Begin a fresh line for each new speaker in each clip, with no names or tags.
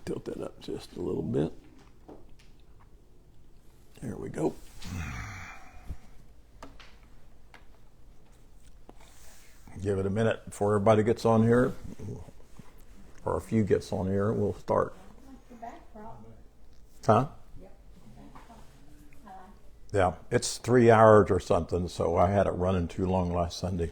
tilt that up just a little bit. There we go. Give it a minute before everybody gets on here, or a few gets on here. We'll start. Huh? Yeah, it's 3 hours or something, so I had it running too long last Sunday.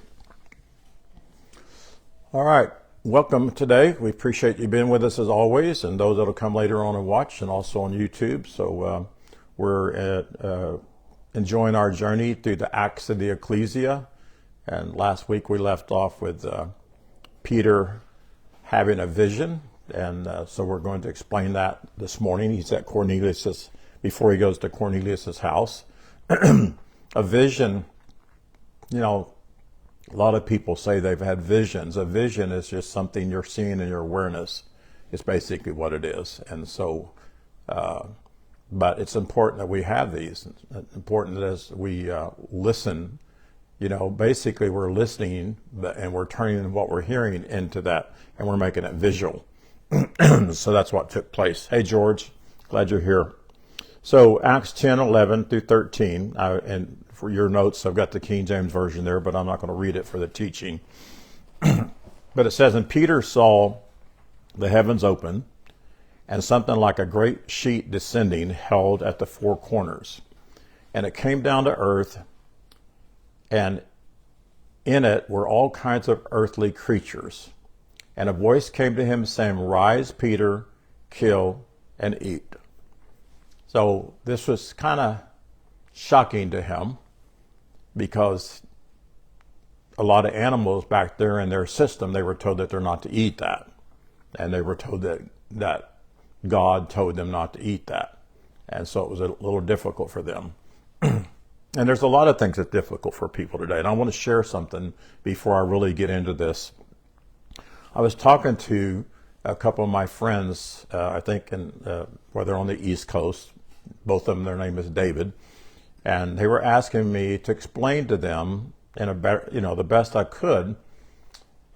All right, welcome today. We appreciate you being with us as always, and those that will come later on and watch, and also on YouTube. So we're enjoying our journey through the Acts of the Ekklesia. And last week we left off with Peter having a vision, and so we're going to explain that this morning. He's at Cornelius's, before he goes to Cornelius's house. A vision, you know, a lot of people say they've had visions. A vision is just something you're seeing in your awareness. It's basically what it is. And so, but it's important that we have these. It's important as we listen. You know, basically we're listening and we're turning what we're hearing into that, and we're making it visual. So that's what took place. Hey, George, glad you're here. So Acts 10, 11 through 13, and for your notes, I've got the King James Version there, but I'm not going to read it for the teaching. But it says, and Peter saw the heavens open, and something like a great sheet descending held at the four corners. And it came down to earth, and in it were all kinds of earthly creatures. And a voice came to him saying, Rise, Peter, kill and eat. So this was kind of shocking to him, because a lot of animals back there in their system, they were told that they're not to eat that. And they were told that God told them not to eat that. And so it was a little difficult for them. And there's a lot of things that's difficult for people today. And I want to share something before I really get into this. I was talking to a couple of my friends, I think, where they're on the East Coast. Both of them, their name is David. And they were asking me to explain to them in the best I could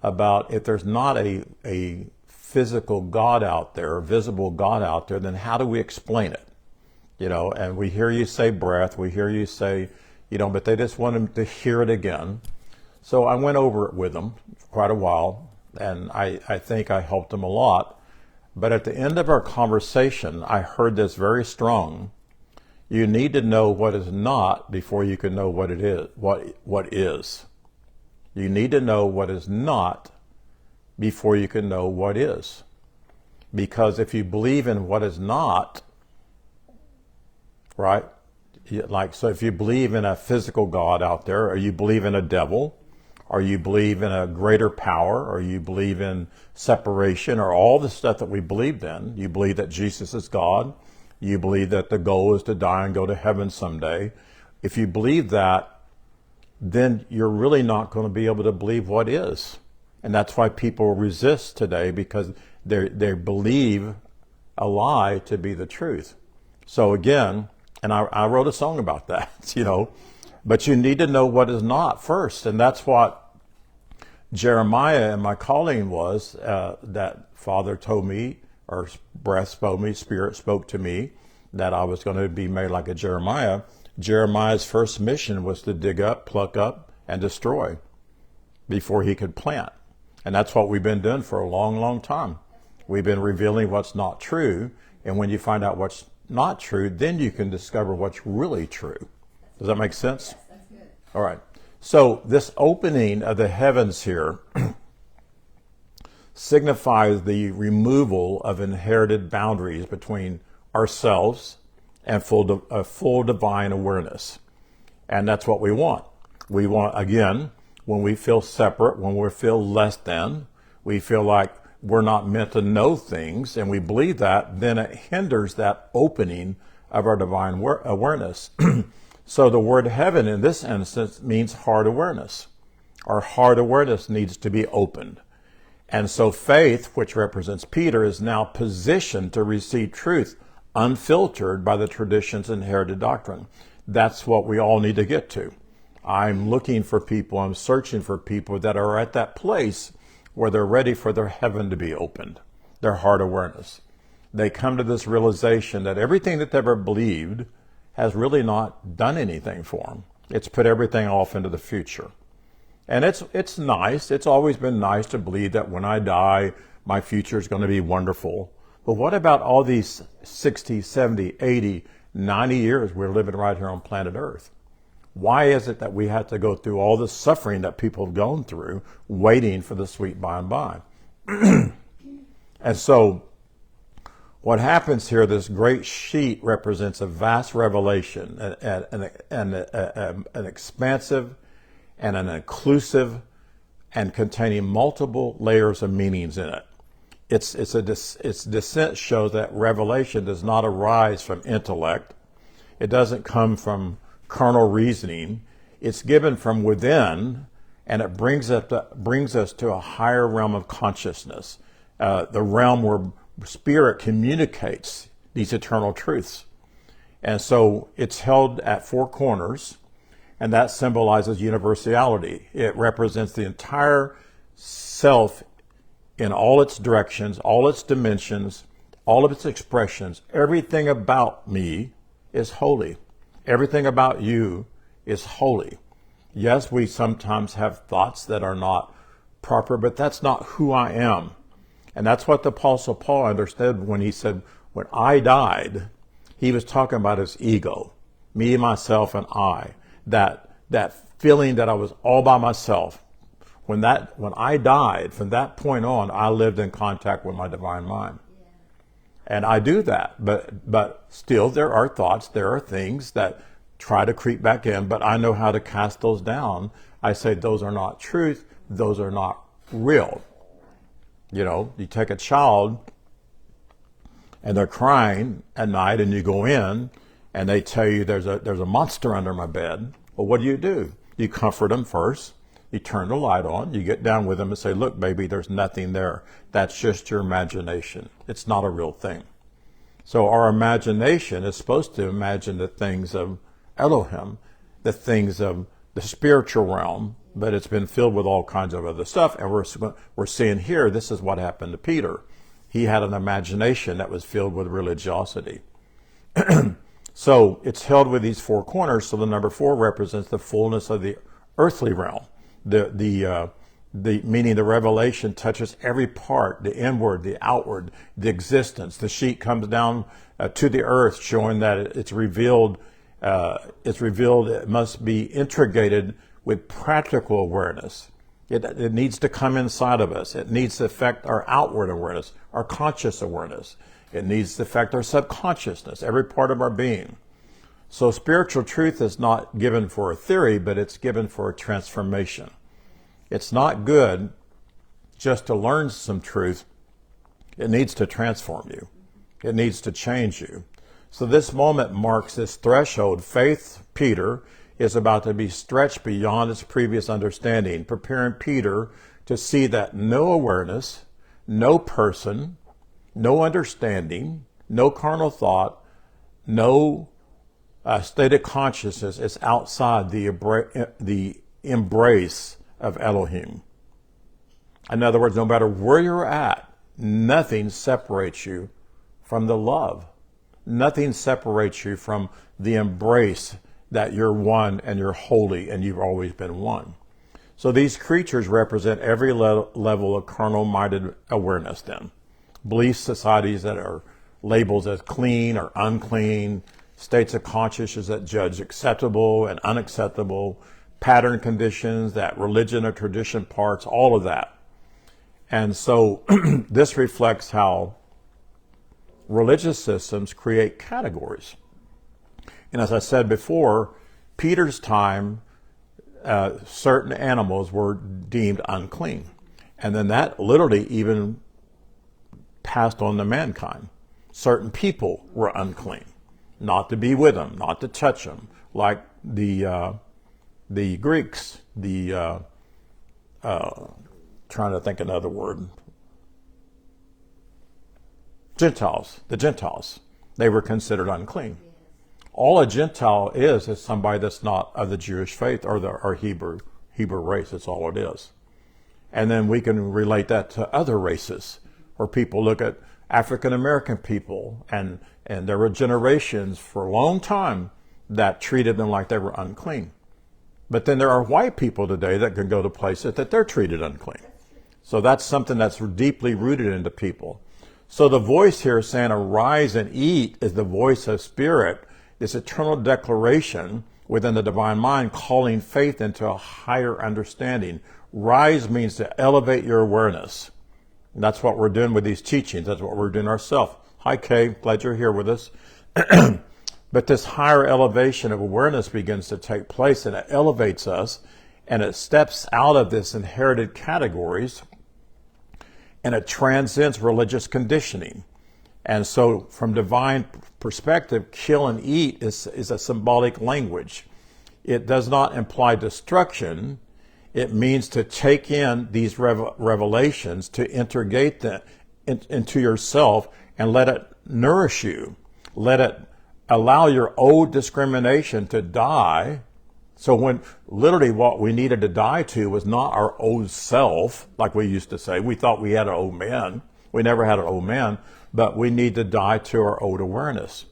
about if there's not a physical God out there, a visible God out there, then how do we explain it? You know, and we hear you say breath, we hear you say, but they just want them to hear it again. So I went over it with them for quite a while, and I think I helped them a lot. But at the end of our conversation, I heard this very strong. You need to know what is not before you can know what it is. What is. You need to know what is not before you can know what is. Because if you believe in what is not, right? So if you believe in a physical God out there, or you believe in a devil, or you believe in a greater power, or you believe in separation, or all the stuff that we believed in, you believe that Jesus is God, you believe that the goal is to die and go to heaven someday. If you believe that, then you're really not going to be able to believe what is. And that's why people resist today, because they believe a lie to be the truth. So again, and I wrote a song about that, but you need to know what is not first. And that's what Jeremiah and my calling was, that Father told me, or breath spoke me, Spirit spoke to me, that I was going to be made like a Jeremiah. Jeremiah's first mission was to dig up, pluck up, and destroy before he could plant. And that's what we've been doing for a long, long time. We've been revealing what's not true. And when you find out what's not true, then you can discover what's really true. Does that make sense?
Yes, that's good.
All right. So this opening of the heavens here signifies the removal of inherited boundaries between ourselves and full divine awareness. And that's what we want. We want, again, when we feel separate, when we feel less than, we feel like we're not meant to know things, and we believe that, then it hinders that opening of our divine awareness. So the word heaven in this instance means heart awareness. Our heart awareness needs to be opened. And so faith, which represents Peter, is now positioned to receive truth unfiltered by the tradition's inherited doctrine. That's what we all need to get to. I'm looking for people, I'm searching for people that are at that place where they're ready for their heaven to be opened, their heart awareness. they come to this realization that everything that they've ever believed has really not done anything for them. It's put everything off into the future. And it's nice. It's always been nice to believe that when I die, my future is going to be wonderful. But what about all these 60, 70, 80, 90 years we're living right here on planet Earth? Why is it that we have to go through all the suffering that people have gone through waiting for the sweet by and by? And so what happens here, this great sheet represents a vast revelation, an expansive and an inclusive and containing multiple layers of meanings in it. Its descent shows that revelation does not arise from intellect. It doesn't come from carnal reasoning. It's given from within, and it brings us to a higher realm of consciousness, the realm where Spirit communicates these eternal truths. And so it's held at four corners, and that symbolizes universality. It represents the entire self in all its directions, all its dimensions, all of its expressions. Everything about me is holy. Everything about you is holy. Yes, we sometimes have thoughts that are not proper, but that's not who I am. And that's what the Apostle Paul understood when he said, when I died, he was talking about his ego, me, myself, and I. That feeling that I was all by myself. When I died, from that point on, I lived in contact with my divine mind. Yeah. And I do that, but still there are thoughts, there are things that try to creep back in, but I know how to cast those down. I say those are not truth, those are not real. You know, you take a child and they're crying at night and you go in and they tell you there's a monster under my bed. Well, what do? You comfort them first. You turn the light on. You get down with them and say, look, baby, there's nothing there. That's just your imagination. It's not a real thing. So our imagination is supposed to imagine the things of Elohim, the things of the spiritual realm, but it's been filled with all kinds of other stuff. And we're seeing here, this is what happened to Peter. He had an imagination that was filled with religiosity. So it's held with these four corners. So the number 4 represents the fullness of the earthly realm. The meaning the revelation touches every part, the inward, the outward, the existence. The sheet comes down to the earth, showing that it's revealed. It must be integrated with practical awareness. It needs to come inside of us. It needs to affect our outward awareness, our conscious awareness. It needs to affect our subconsciousness, every part of our being. So spiritual truth is not given for a theory, but it's given for a transformation. It's not good just to learn some truth. It needs to transform you. It needs to change you. So this moment marks this threshold. Faith, Peter, is about to be stretched beyond its previous understanding, preparing Peter to see that no awareness, no person, no understanding, no carnal thought, no state of consciousness is outside the embrace of Elohim. In other words, no matter where you're at, nothing separates you from the love. Nothing separates you from the embrace that you're one and you're holy and you've always been one. So these creatures represent every level of carnal-minded awareness then. Belief societies that are labeled as clean or unclean, states of consciousness that judge acceptable and unacceptable, pattern conditions that religion or tradition parts, all of that. And so this reflects how religious systems create categories. And as I said before, Peter's time, certain animals were deemed unclean. And then that literally even passed on to mankind. Certain people were unclean, not to be with them, not to touch them, like the Greeks, trying to think another word, the Gentiles. They were considered unclean. All a Gentile is somebody that's not of the Jewish faith or Hebrew race. That's all it is. And then we can relate that to other races, where people look at African American people, and there were generations for a long time that treated them like they were unclean. But then there are white people today that can go to places that they're treated unclean. So that's something that's deeply rooted into people. So the voice here saying, arise and eat, is the voice of spirit, this eternal declaration within the divine mind, calling faith into a higher understanding. Rise means to elevate your awareness. And that's what we're doing with these teachings. That's what we're doing ourselves. Hi, Kay. Glad you're here with us. But this higher elevation of awareness begins to take place, and it elevates us, and it steps out of this inherited categories, and it transcends religious conditioning. And so from divine perspective, kill and eat is a symbolic language. It does not imply destruction. It means to take in these revelations, to integrate them into yourself and let it nourish you. Let it allow your old discrimination to die. So when literally what we needed to die to was not our old self, like we used to say. We thought we had an old man. We never had an old man, but we need to die to our old awareness.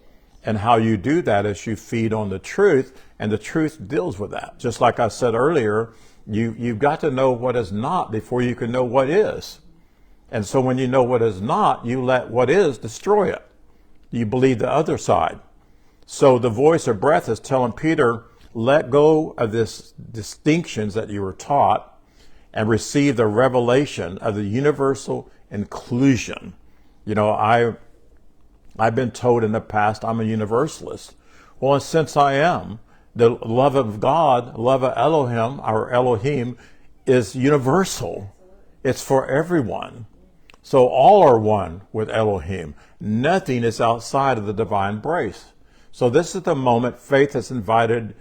And how you do that is you feed on the truth, and the truth deals with that. Just like I said earlier, you've got to know what is not before you can know what is. And so when you know what is not, you let what is destroy it. You believe the other side. So the voice of breath is telling Peter, let go of this distinctions that you were taught and receive the revelation of the universal inclusion. You know, I've been told in the past I'm a universalist. Well, and since I am, the love of God, love of Elohim, our Elohim, is universal. It's for everyone. So all are one with Elohim. Nothing is outside of the divine grace. So this is the moment faith is invited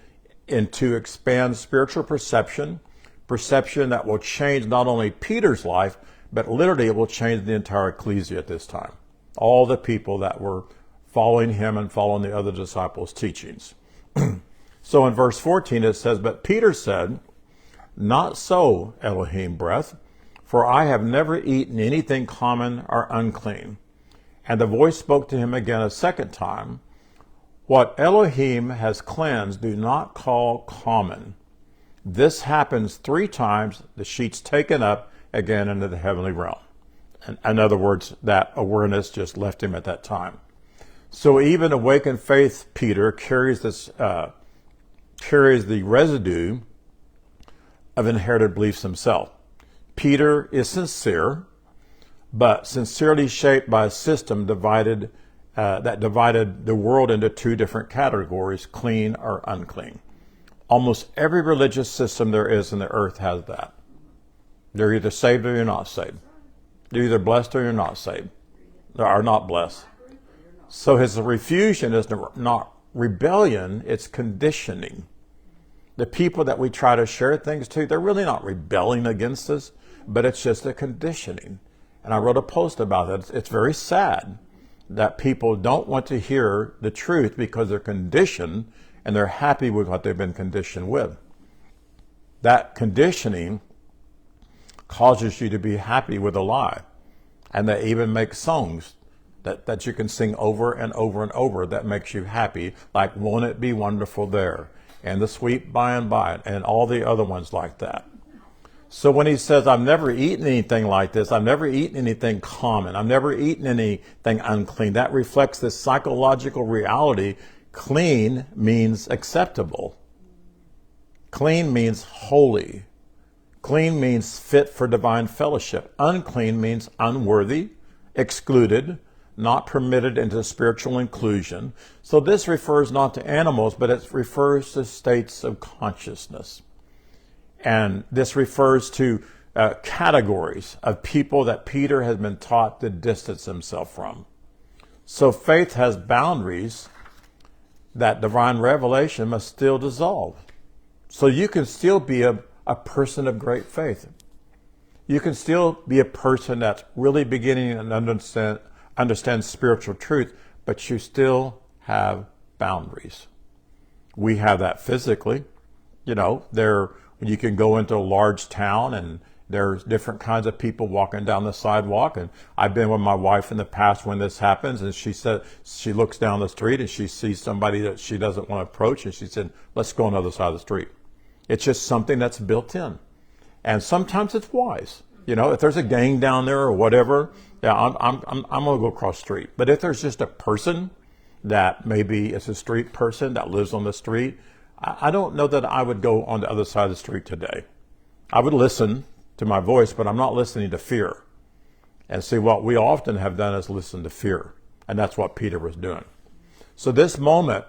into expand spiritual perception that will change not only Peter's life, but literally it will change the entire Ekklesia at this time. All the people that were following him and following the other disciples' teachings. So in verse 14 it says, but Peter said, not so, Elohim Breath, for I have never eaten anything common or unclean. And the voice spoke to him again a second time, what Elohim has cleansed, do not call common. This happens 3 times, the sheet's taken up again into the heavenly realm. In other words, that awareness just left him at that time. So even awakened faith, Peter, carries the residue of inherited beliefs himself. Peter is sincere, but sincerely shaped by a system that divided the world into 2 different categories, clean or unclean. Almost every religious system there is in the earth has that. They're either saved or you're not saved. You're either blessed or you're not saved. They are not blessed. So his refusion is not rebellion, it's conditioning. The people that we try to share things to, they're really not rebelling against us, but it's just a conditioning. And I wrote a post about that. It's very sad that people don't want to hear the truth because they're conditioned and they're happy with what they've been conditioned with. That conditioning causes you to be happy with a lie. And they even make songs that you can sing over and over and over that makes you happy, like Won't It Be Wonderful There, and The Sweet By and By, and all the other ones like that. So when he says, I've never eaten anything like this, I've never eaten anything common, I've never eaten anything unclean, that reflects this psychological reality. Clean means acceptable. Clean means holy. Clean means fit for divine fellowship. Unclean means unworthy, excluded, not permitted into spiritual inclusion. So this refers not to animals, but it refers to states of consciousness. And this refers to categories of people that Peter has been taught to distance himself from. So faith has boundaries that divine revelation must still dissolve. So you can still be a person of great faith. You can still be a person that's really beginning to understand spiritual truth, but you still have boundaries. We have that physically. You know, when you can go into a large town There's different kinds of people walking down the sidewalk. And I've been with my wife in the past when this happens, and she said, she looks down the street and she sees somebody that she doesn't want to approach, and she said, let's go on the other side of the street. It's just something that's built in. And sometimes it's wise. You know, if there's a gang down there or whatever, yeah, I'm going to go across the street. But if there's just a person that maybe is a street person that lives on the street, I don't know that I would go on the other side of the street today. I would listen to my voice, but I'm not listening to fear. And see, what we often have done is listen to fear. And that's what Peter was doing. So this moment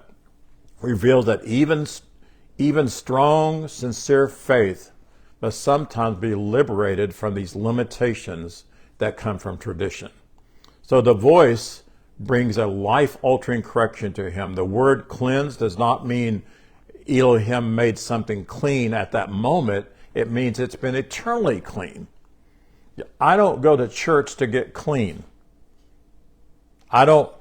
reveals that even strong, sincere faith must sometimes be liberated from these limitations that come from tradition. So the voice brings a life-altering correction to him. The word cleanse does not mean Elohim made something clean at that moment. It means it's been eternally clean. I don't go to church to get clean. I don't,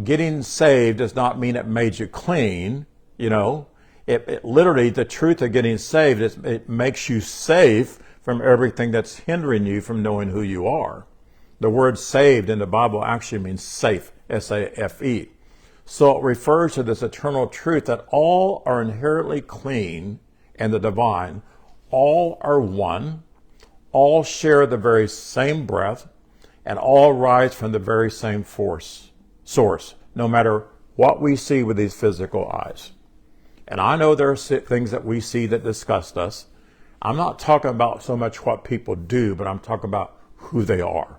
getting saved does not mean it made you clean, It literally, the truth of getting saved is it makes you safe from everything that's hindering you from knowing who you are. The word saved in the Bible actually means safe, S-A-F-E. So it refers to this eternal truth that all are inherently clean in the divine, all are one, all share the very same breath, and all rise from the very same source, no matter what we see with these physical eyes. And I know there are things that we see that disgust us. I'm not talking about so much what people do, but I'm talking about who they are.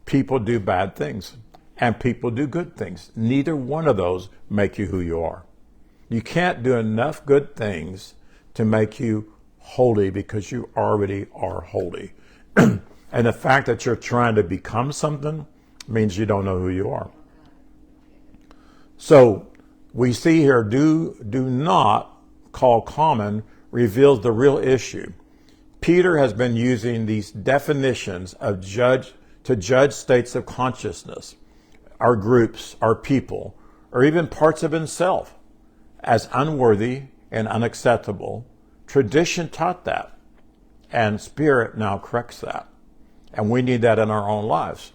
People do bad things, and people do good things. Neither one of those make you who you are. You can't do enough good things to make you holy because you already are holy. And the fact that you're trying to become something means you don't know who you are. So we see here, do not call common reveals the real issue. Peter has been using these definitions to judge states of consciousness, our groups, our people, or even parts of himself as unworthy and unacceptable. Tradition taught that, and Spirit now corrects that. And we need that in our own lives.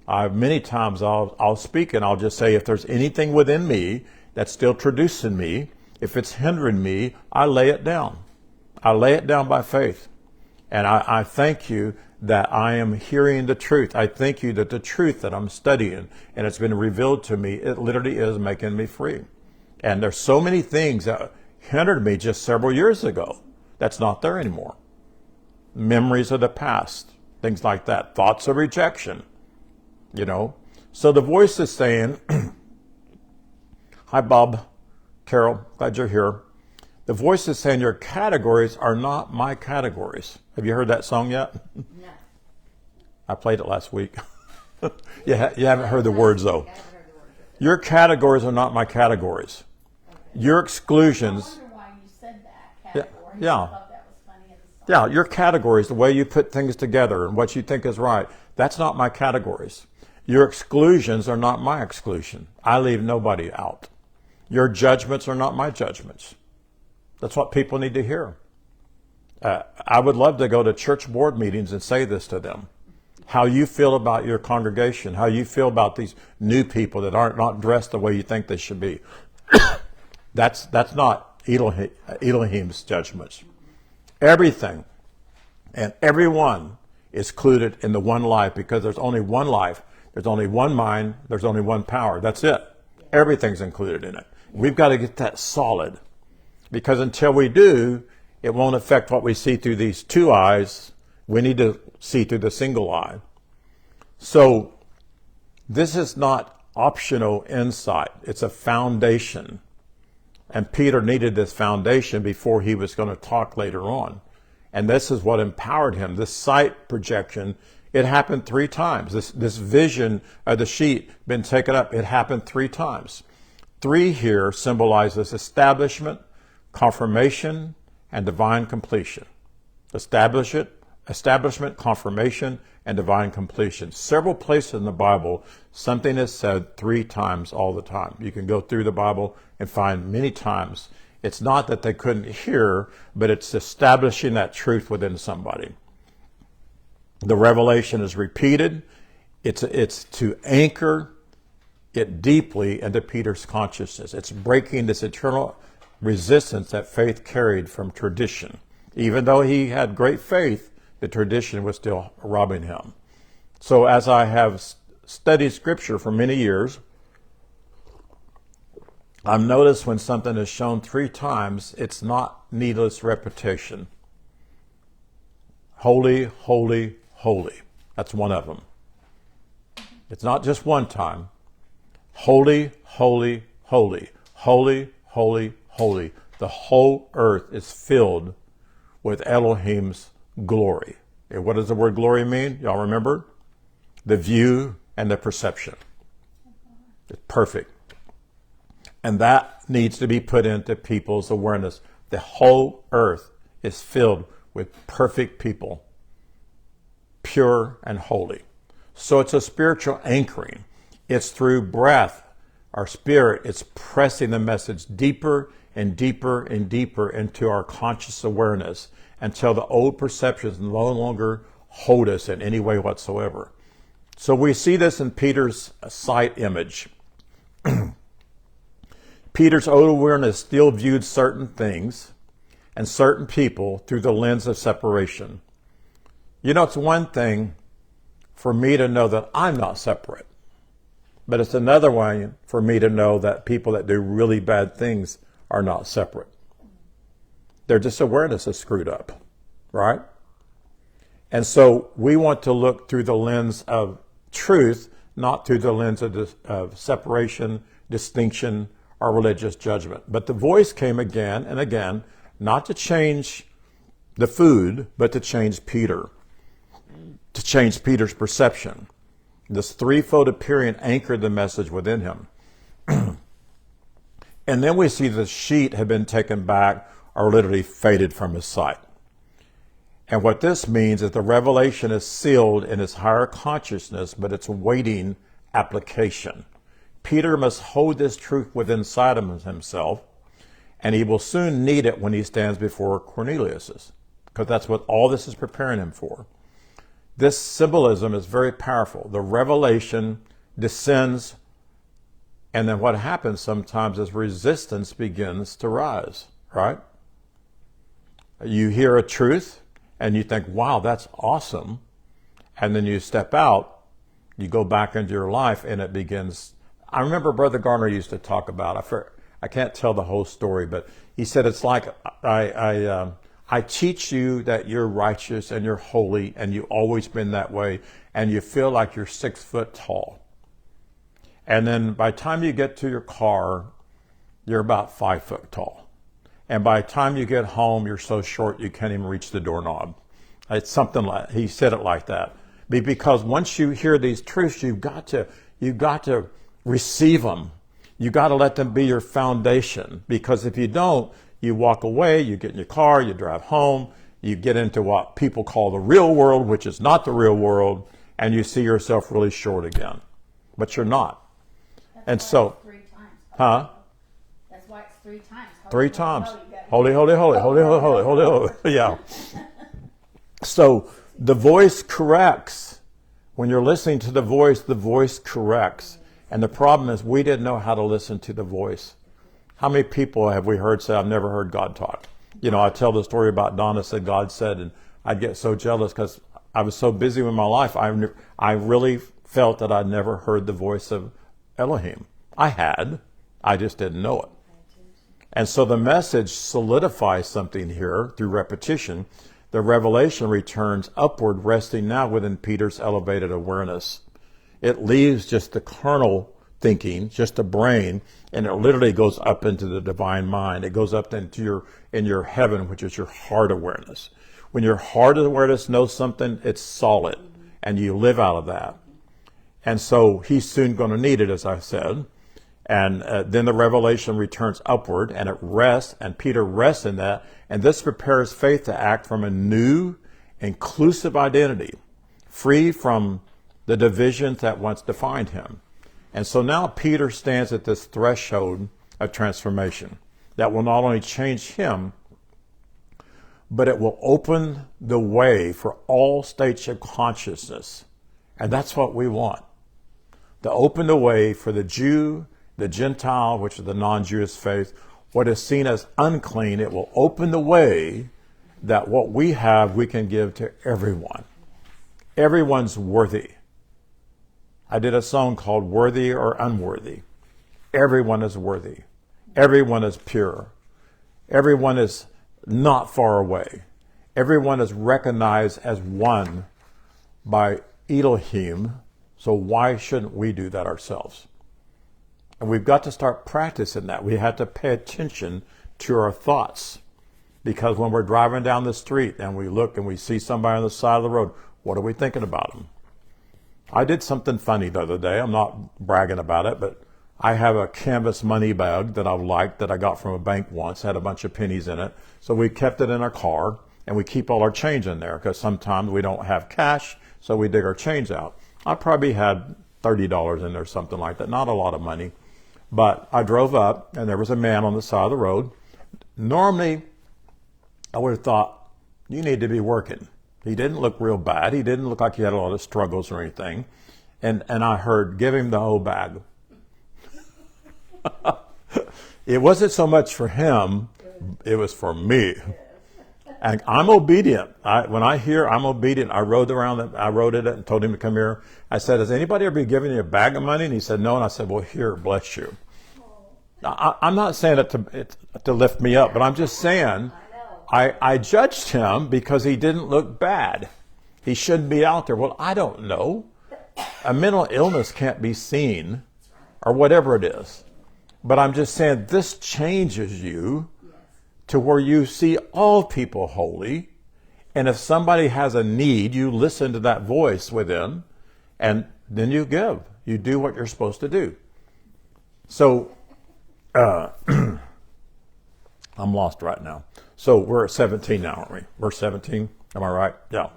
Many times I'll speak and I'll just say, if there's anything within me that's still traducing me, if it's hindering me, I lay it down. I lay it down by faith. And I thank you that I am hearing the truth. I thank you that the truth that I'm studying and it's been revealed to me, it literally is making me free. And there's so many things that hindered me just several years ago that's not there anymore. Memories of the past, things like that, thoughts of rejection, So the voice is saying, hi, Bob, Carol, glad you're here. The voice is saying your categories are not my categories. Have you heard that song yet? No. I played it last week. You haven't heard the words, though. Your categories are not my categories. Okay. Your exclusions.
I wonder why you said that, category.
Yeah.
I thought that was funny in the song.
Yeah, your categories, the way you put things together and what you think is right, that's not my categories. Your exclusions are not my exclusion. I leave nobody out. Your judgments are not my judgments. That's what people need to hear. I would love to go to church board meetings and say this to them. How you feel about your congregation, how you feel about these new people that aren't not dressed the way you think they should be. That's not Elohim's judgments. Everything and everyone is included in the one life because there's only one life, there's only one mind, there's only one power. That's it. Everything's included in it. We've got to get that solid because until we do, it won't affect what we see through these two eyes. We need to see through the single eye. So this is not optional insight. It's a foundation. And Peter needed this foundation before he was going to talk later on. And this is what empowered him. This sight projection, it happened 3 times. This vision of the sheet been taken up. It happened 3 times. 3 here symbolizes establishment, confirmation, and divine completion. Establishment, confirmation, and divine completion. Several places in the Bible, something is said 3 times all the time. You can go through the Bible and find many times It's not that they couldn't hear, but it's establishing that truth within somebody. The revelation is repeated. It's to anchor it deeply into Peter's consciousness. It's breaking this eternal resistance that faith carried from tradition. Even though he had great faith, the tradition was still robbing him. So as I have studied Scripture for many years, I've noticed when something is shown 3 times, it's not needless repetition. Holy, holy, holy. That's one of them. It's not just one time. Holy, holy, holy. Holy, holy, holy. The whole earth is filled with Elohim's glory. And what does the word glory mean? Y'all remember? The view and the perception. It's perfect. And that needs to be put into people's awareness. The whole earth is filled with perfect people, pure and holy. So it's a spiritual anchoring. It's through breath, our spirit, it's pressing the message deeper and deeper and deeper into our conscious awareness until the old perceptions no longer hold us in any way whatsoever. So we see this in Peter's sight image. Peter's old awareness still viewed certain things and certain people through the lens of separation. You know, it's one thing for me to know that I'm not separate, but it's another way for me to know that people that do really bad things are not separate. Their just awareness is screwed up, right? And so we want to look through the lens of truth, not through the lens of separation, distinction, or religious judgment. But the voice came again and again, not to change the food, but to change Peter, to change Peter's perception. This threefold appearing anchored the message within him. And then we see the sheet had been taken back or literally faded from his sight. And what this means is the revelation is sealed in his higher consciousness, but it's awaiting application. Peter must hold this truth within inside of himself, and he will soon need it when he stands before Cornelius, because that's what all this is preparing him for. This symbolism is very powerful. The revelation descends, and then what happens sometimes is resistance begins to rise, right? You hear a truth, and you think, wow, that's awesome. And then you step out, you go back into your life, and it begins. I remember Brother Garner used to talk about, I can't tell the whole story, but he said it's like I teach you that you're righteous and you're holy and you've always been that way, and you feel like you're 6 foot tall. And then by the time you get to your car, you're about 5 foot tall. And by the time you get home, you're so short you can't even reach the doorknob. It's something like, he said it like that. Because once you hear these truths, you've got to receive them. You got to let them be your foundation, because if you don't, you walk away, you get in your car, you drive home, you get into what people call the real world, which is not the real world, and you see yourself really short again. But you're not. And so,
it's 3 times.
Huh?
That's why it's 3 times.
3 times. Holy, holy, holy, holy, holy, holy, holy, holy. Yeah. So the voice corrects. When you're listening to the voice corrects. And the problem is we didn't know how to listen to the voice. How many people have we heard say, I've never heard God talk? You know, I tell the story about Donna said, God said, and I'd get so jealous because I was so busy with my life. I really felt that I'd never heard the voice of Elohim. I just didn't know it. And so the message solidifies something here through repetition. The revelation returns upward, resting now within Peter's elevated awareness. It leaves just the carnal thinking, just the brain, and it literally goes up into the divine mind. It goes up into your heaven, which is your heart awareness. When your heart awareness knows something, it's solid, and you live out of that. And so he's soon going to need it, as I said. And then the revelation returns upward, and it rests, and Peter rests in that. And this prepares faith to act from a new, inclusive identity, free from the divisions that once defined him. And so now Peter stands at this threshold of transformation. that will not only change him, but it will open the way for all states of consciousness. And that's what we want. To open the way for the Jew, the Gentile, which is the non-Jewish faith, what is seen as unclean. It will open the way that what we have, we can give to everyone. Everyone's worthy. I did a song called Worthy or Unworthy. Everyone is worthy. Everyone is pure. Everyone is not far away. Everyone is recognized as one by Elohim. So why shouldn't we do that ourselves? And we've got to start practicing that. We have to pay attention to our thoughts. Because when we're driving down the street and we look and we see somebody on the side of the road, what are we thinking about them? I did something funny the other day. I'm not bragging about it, but I have a canvas money bag that I liked that I got from a bank once. It had a bunch of pennies in it. So we kept it in our car, and we keep all our change in there because sometimes we don't have cash, so we dig our change out. I probably had $30 in there, something like that. Not a lot of money. But I drove up, and there was a man on the side of the road. Normally, I would have thought, you need to be working. He didn't look real bad. He didn't look like he had a lot of struggles or anything. And I heard, give him the whole bag. It wasn't so much for him, it was for me. And I'm obedient. When I hear I'm obedient, I wrote it and told him to come here. I said, has anybody ever been giving you a bag of money? And he said, no. And I said, well, here, bless you. I'm not saying it to lift me up, but I'm just saying I judged him because he didn't look bad. He shouldn't be out there. Well, I don't know. A mental illness can't be seen or whatever it is. But I'm just saying this changes you to where you see all people holy. And if somebody has a need, you listen to that voice within, and then you give. You do what you're supposed to do. So, I'm lost right now. So we're at 17 now, aren't we? Verse 17, am I right? Yeah.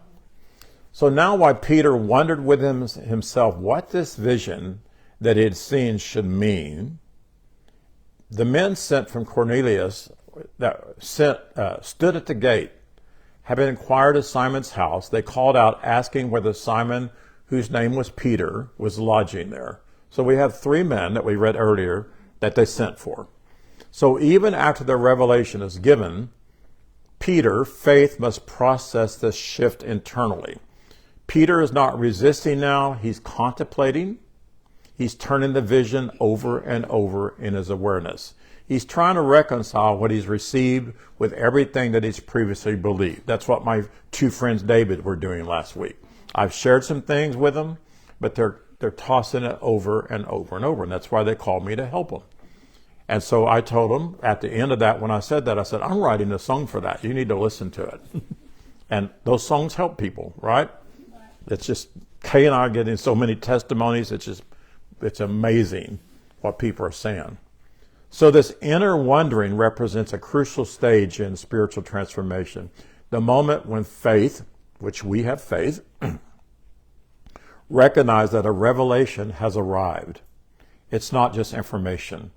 So now while Peter wondered within himself what this vision that he had seen should mean, the men sent from Cornelius stood at the gate. Having inquired of Simon's house, they called out, asking whether Simon, whose name was Peter, was lodging there. So we have 3 men that we read earlier that they sent for. So even after the revelation is given, Peter, faith must process this shift internally. Peter is not resisting now. He's contemplating. He's turning the vision over and over in his awareness. He's trying to reconcile what he's received with everything that he's previously believed. That's what my 2 friends David were doing last week. I've shared some things with them, but they're tossing it over and over and over, and that's why they called me to help them. And so I told them at the end of that, when I said that, I said, I'm writing a song for that. You need to listen to it. And those songs help people, right? It's just, Kay and I are getting so many testimonies. It's amazing what people are saying. So this inner wondering represents a crucial stage in spiritual transformation. The moment when faith, which we have faith, recognize that a revelation has arrived. It's not just information.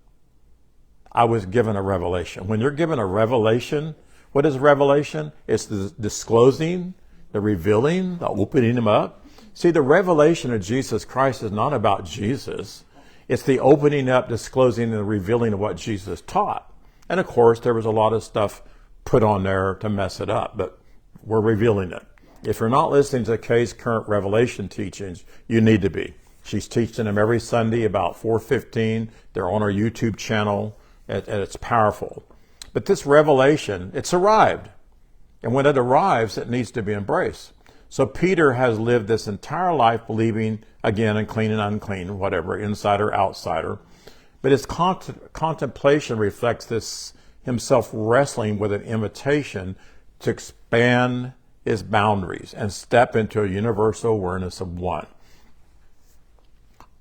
I was given a revelation. When you're given a revelation, what is revelation? It's the disclosing, the revealing, the opening them up. See, the revelation of Jesus Christ is not about Jesus. It's the opening up, disclosing, and the revealing of what Jesus taught. And of course, there was a lot of stuff put on there to mess it up, but we're revealing it. If you're not listening to Kay's current revelation teachings, you need to be. She's teaching them every Sunday about 4:15. They're on our YouTube channel, and it's powerful. But this revelation, it's arrived. And when it arrives, it needs to be embraced. So Peter has lived this entire life believing, again, in clean and unclean, whatever, insider, outsider. But his contemplation reflects this himself wrestling with an invitation to expand his boundaries and step into a universal awareness of one.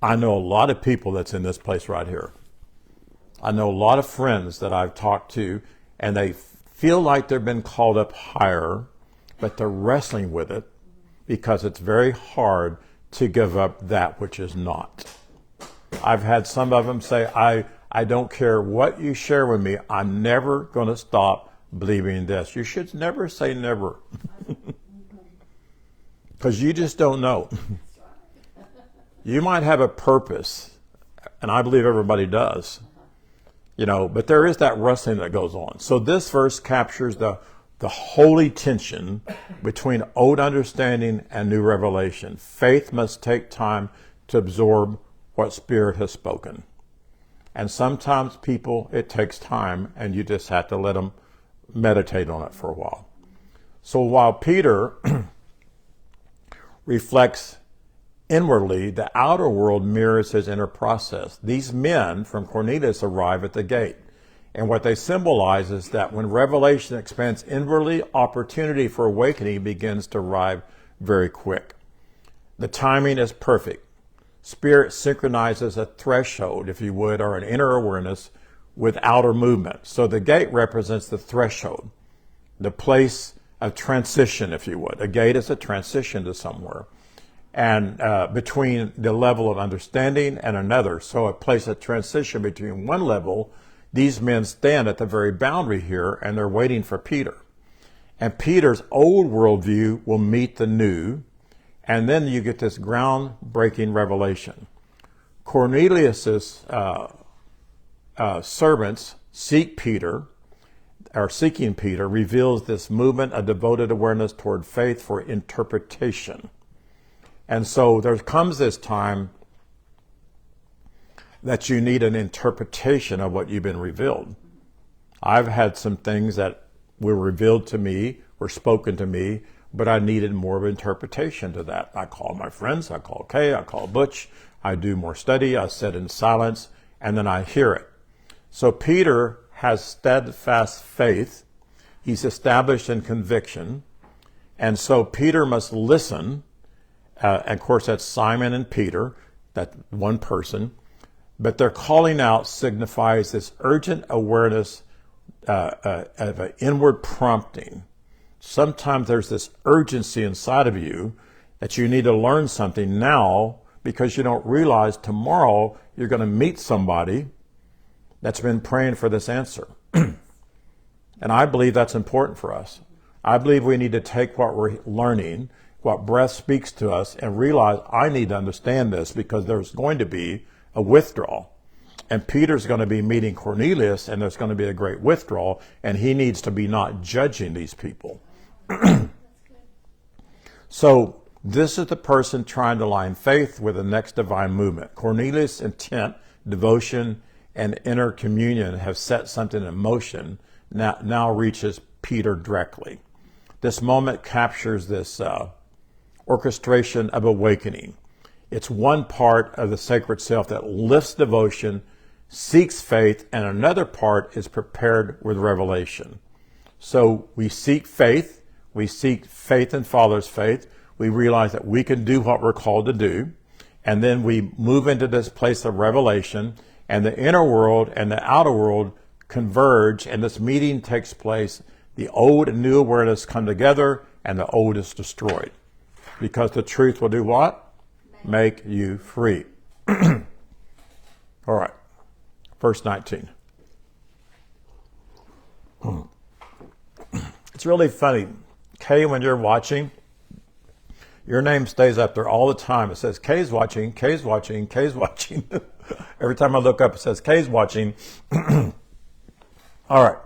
I know a lot of people that's in this place right here. I know a lot of friends that I've talked to, and they feel like they've been called up higher, but they're wrestling with it because it's very hard to give up that which is not. I've had some of them say, I I don't care what you share with me. I'm never going to stop believing this. You should never say never. Because you just don't know. You might have a purpose, and I believe everybody does, but there is that wrestling that goes on. So this verse captures the holy tension between old understanding and new revelation. Faith must take time to absorb what Spirit has spoken. And sometimes it takes time, and you just have to let them meditate on it for a while. So while Peter reflects inwardly, the outer world mirrors his inner process. These men from Cornelius arrive at the gate. And what they symbolize is that when revelation expands inwardly, opportunity for awakening begins to arrive very quick. The timing is perfect. Spirit synchronizes a threshold, if you would, or an inner awareness with outer movement. So the gate represents the threshold, the place of transition, if you would. A gate is a transition to somewhere. And between the level of understanding and another. So a place of transition between one level. These men stand at the very boundary here, and they're waiting for Peter. And Peter's old worldview will meet the new, and then you get this groundbreaking revelation. Cornelius's servants seeking Peter, reveals this movement of devoted awareness toward faith for interpretation. And so there comes this time that you need an interpretation of what you've been revealed. I've had some things that were revealed to me, were spoken to me, but I needed more of interpretation to that. I call my friends, I call Kay, I call Butch, I do more study, I sit in silence, and then I hear it. So Peter has steadfast faith. He's established in conviction. And so Peter must listen. And of course, that's Simon and Peter, that one person. But their calling out signifies this urgent awareness of an inward prompting. Sometimes there's this urgency inside of you that you need to learn something now because you don't realize tomorrow you're going to meet somebody that's been praying for this answer. And I believe that's important for us. I believe we need to take what we're learning, what breath speaks to us, and realize I need to understand this because there's going to be a withdrawal. And Peter's going to be meeting Cornelius, and there's going to be a great withdrawal, and he needs to be not judging these people. So this is the person trying to align faith with the next divine movement. Cornelius' intent, devotion, and inner communion have set something in motion, now reaches Peter directly. This moment captures this orchestration of awakening. It's one part of the sacred self that lifts devotion, seeks faith, and another part is prepared with revelation. So we seek faith in Father's faith. We realize that we can do what we're called to do. And then we move into this place of revelation, and the inner world and the outer world converge, and this meeting takes place. The old and new awareness come together, and the old is destroyed. Because the truth will do what? Make you free. All right. Verse 19. It's really funny. Kay, when you're watching, your name stays up there all the time. It says, Kay's watching, Kay's watching, Kay's watching. Every time I look up, it says, Kay's watching. All right.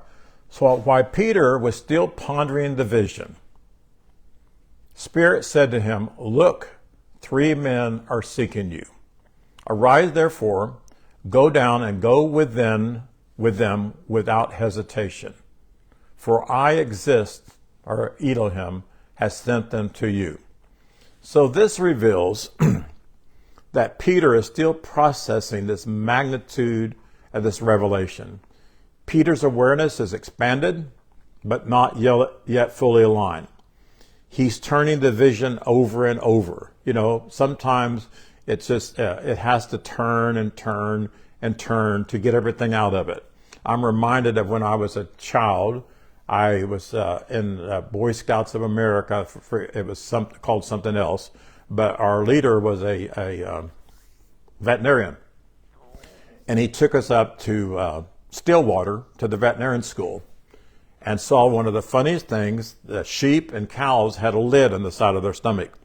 So while Peter was still pondering the vision, Spirit said to him, look, 3 men are seeking you. Arise, therefore, go down and go with them without hesitation. For I exist, or Elohim has sent them to you. So this reveals that Peter is still processing this magnitude of this revelation. Peter's awareness is expanded, but not yet fully aligned. He's turning the vision over and over. Sometimes it's just, it has to turn and turn and turn to get everything out of it. I'm reminded of when I was a child. I was in Boy Scouts of America. It was called something else, but our leader was a veterinarian. And he took us up to Stillwater, to the veterinarian school, and saw one of the funniest things. The sheep and cows had a lid on the side of their stomach.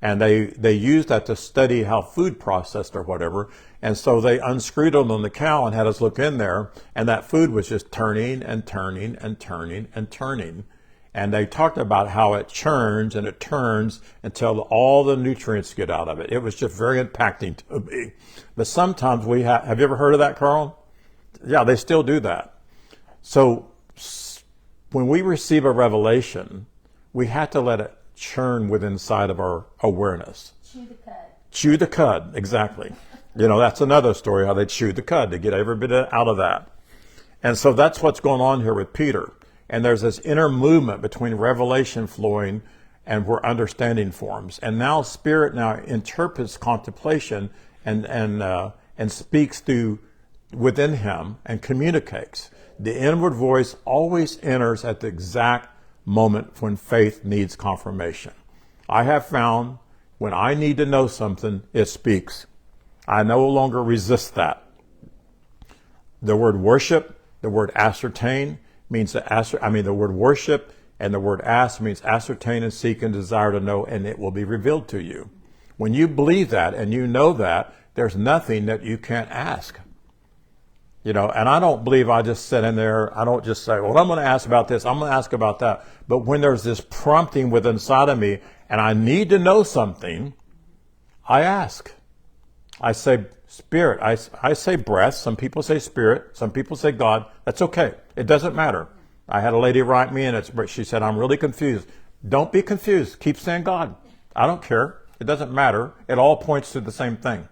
And they used that to study how food processed or whatever. And so they unscrewed it on the cow and had us look in there, and that food was just turning and turning and turning and turning. And they talked about how it churns and it turns until all the nutrients get out of it. It was just very impacting to me. But sometimes have you ever heard of that, Carl? Yeah, they still do that. So when we receive a revelation, we have to let it churn within inside of our awareness.
Chew the cud.
Chew the cud, exactly. That's another story, how they chewed the cud to get every bit out of that. And so that's what's going on here with Peter. And there's this inner movement between revelation flowing and where understanding forms. And now Spirit now interprets contemplation and speaks through within him and communicates. The inward voice always enters at the exact moment when faith needs confirmation. I have found when I need to know something, it speaks. I no longer resist that. The word worship, the word ascertain means the word worship and the word ask means ascertain and seek and desire to know, and it will be revealed to you. When you believe that and you know that, there's nothing that you can't ask. And I don't believe I just sit in there. I don't just say, well, I'm going to ask about this. I'm going to ask about that. But when there's this prompting within inside of me and I need to know something, I ask. I say Spirit. I say breath. Some people say Spirit. Some people say God. That's okay. It doesn't matter. I had a lady write me and she said, I'm really confused. Don't be confused. Keep saying God. I don't care. It doesn't matter. It all points to the same thing,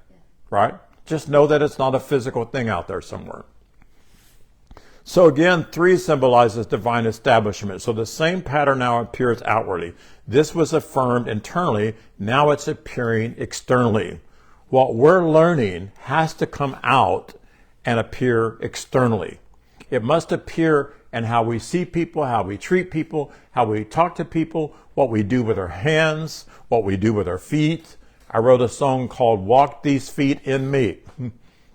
right? Just know that it's not a physical thing out there somewhere. So again, 3 symbolizes divine establishment. So the same pattern now appears outwardly. This was affirmed internally. Now it's appearing externally. What we're learning has to come out and appear externally. It must appear in how we see people, how we treat people, how we talk to people, what we do with our hands, what we do with our feet. I wrote a song called Walk These Feet in Me.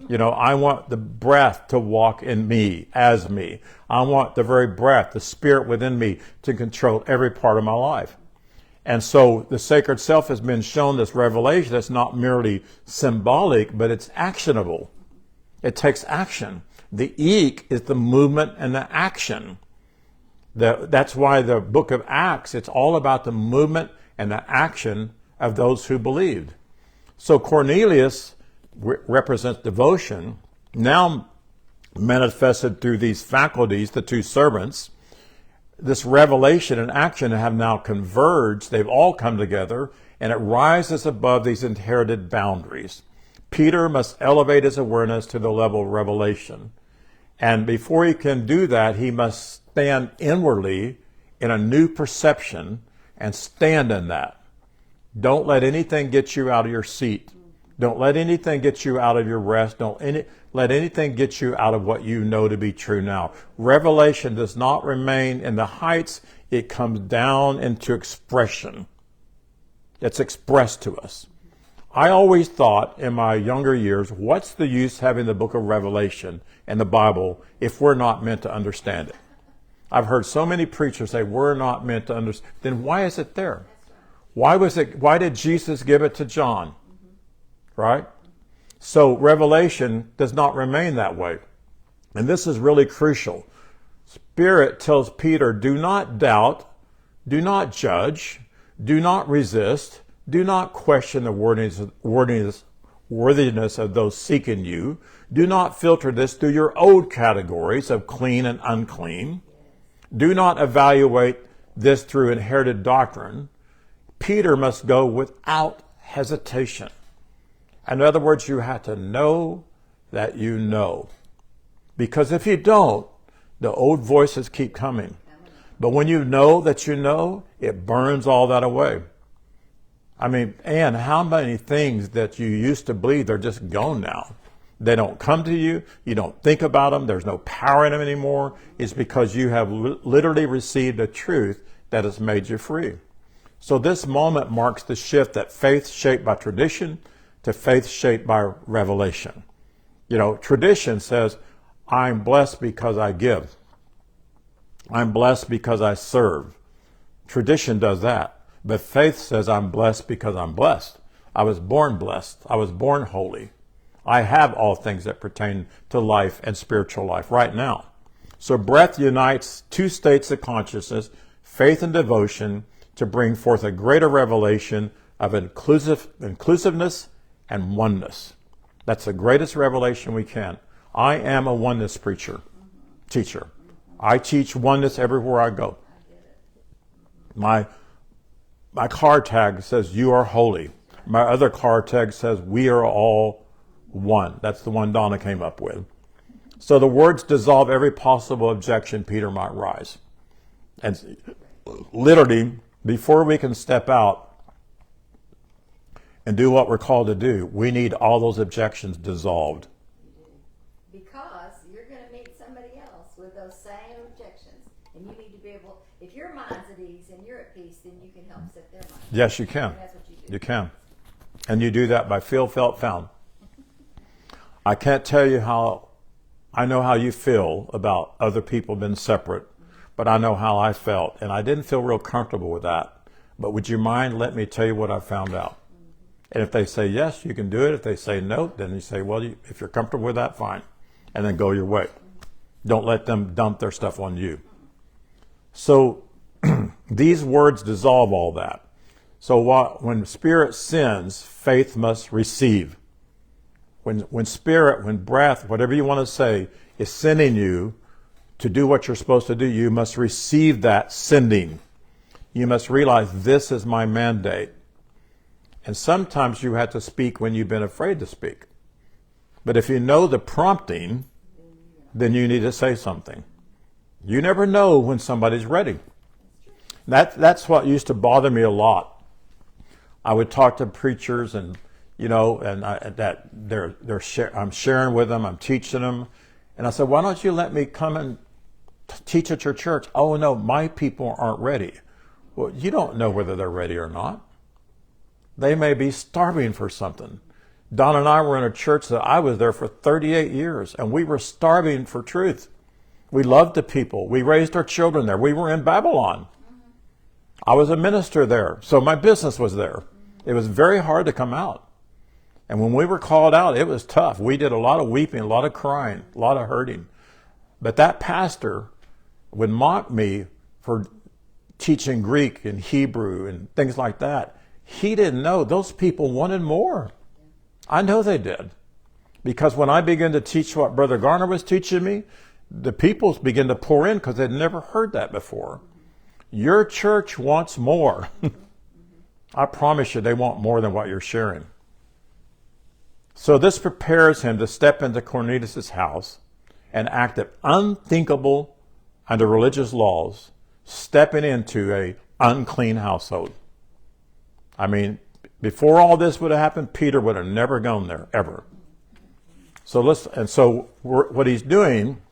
I want the breath to walk in me, as me. I want the very breath, the Spirit within me to control every part of my life. And so the sacred self has been shown this revelation that's not merely symbolic, but it's actionable. It takes action. The ek is the movement and the action. That's why the book of Acts, it's all about the movement and the action of those who believed. So Cornelius represents devotion, now manifested through these faculties, the 2 servants. This revelation and action have now converged. They've all come together, and it rises above these inherited boundaries. Peter must elevate his awareness to the level of revelation. And before he can do that, he must stand inwardly in a new perception and stand in that. Don't let anything get you out of your seat. Don't let anything get you out of your rest. Don't let anything get you out of what you know to be true now. Revelation does not remain in the heights. It comes down into expression. It's expressed to us. I always thought in my younger years, what's the use having the book of Revelation and the Bible if we're not meant to understand it? I've heard so many preachers say we're not meant to understand. Then why is it there? Why did Jesus give it to John? Right? So revelation does not remain that way. And this is really crucial. Spirit tells Peter, do not doubt, do not judge, do not resist, do not question the worthiness of those seeking you. Do not filter this through your old categories of clean and unclean. Do not evaluate this through inherited doctrine. Peter must go without hesitation. In other words, you have to know that you know. Because if you don't, the old voices keep coming. But when you know that you know, it burns all that away. I mean, Ann, how many things that you used to believe, they're just gone now. They don't come to you. You don't think about them. There's no power in them anymore. It's because you have literally received a truth that has made you free. So this moment marks the shift that faith shaped by tradition to faith shaped by revelation. Tradition says, I'm blessed because I give. I'm blessed because I serve. Tradition does that. But faith says, I'm blessed because I'm blessed. I was born blessed. I was born holy. I have all things that pertain to life and spiritual life right now. So breath unites two states of consciousness, faith and devotion, to bring forth a greater revelation of inclusiveness and oneness. That's the greatest revelation we can. I am a oneness teacher. I teach oneness everywhere I go. My car tag says, you are holy. My other car tag says, we are all one. That's the one Donna came up with. So the words dissolve every possible objection Peter might rise. And literally, before we can step out and do what we're called to do, we need all those objections dissolved.
Because you're going to meet somebody else with those same objections. And you need to be able, if your mind's at ease and you're at peace, then you can help set their mind.
Yes, you can.
And that's what you do.
You can. And you do that by feel, felt, found. I can't tell you I know how you feel about other people being separate, but I know how I felt. And I didn't feel real comfortable with that. But would you mind letting me tell you what I found out? And if they say yes, you can do it. If they say no, then you say, well, if you're comfortable with that, fine. And then go your way. Don't let them dump their stuff on you. So these words dissolve all that. So when spirit sins, faith must receive. When spirit, when breath, whatever you want to say, is sending you to do what you're supposed to do, you must receive that sending. You must realize this is my mandate. And sometimes you have to speak when you've been afraid to speak. But if you know the prompting, then you need to say something. You never know when somebody's ready. That's what used to bother me a lot. I would talk to preachers and I'm sharing with them, I'm teaching them. And I said, why don't you let me come and teach at your church? Oh, no, my people aren't ready. Well, you don't know whether they're ready or not. They may be starving for something. Don and I were in a church that I was there for 38 years, and we were starving for truth. We loved the people. We raised our children there. We were in Babylon. I was a minister there, so my business was there. It was very hard to come out. And when we were called out, it was tough. We did a lot of weeping, a lot of crying, a lot of hurting. But that pastor would mock me for teaching Greek and Hebrew and things like that. He didn't know those people wanted more. I know they did. Because when I began to teach what Brother Garner was teaching me, the people began to pour in because they'd never heard that before. Your church wants more. I promise you they want more than what you're sharing. So this prepares him to step into Cornelius' house and act of unthinkable under religious laws, stepping into a unclean household. I mean, before all this would have happened, Peter would have never gone there, ever. So what he's doing,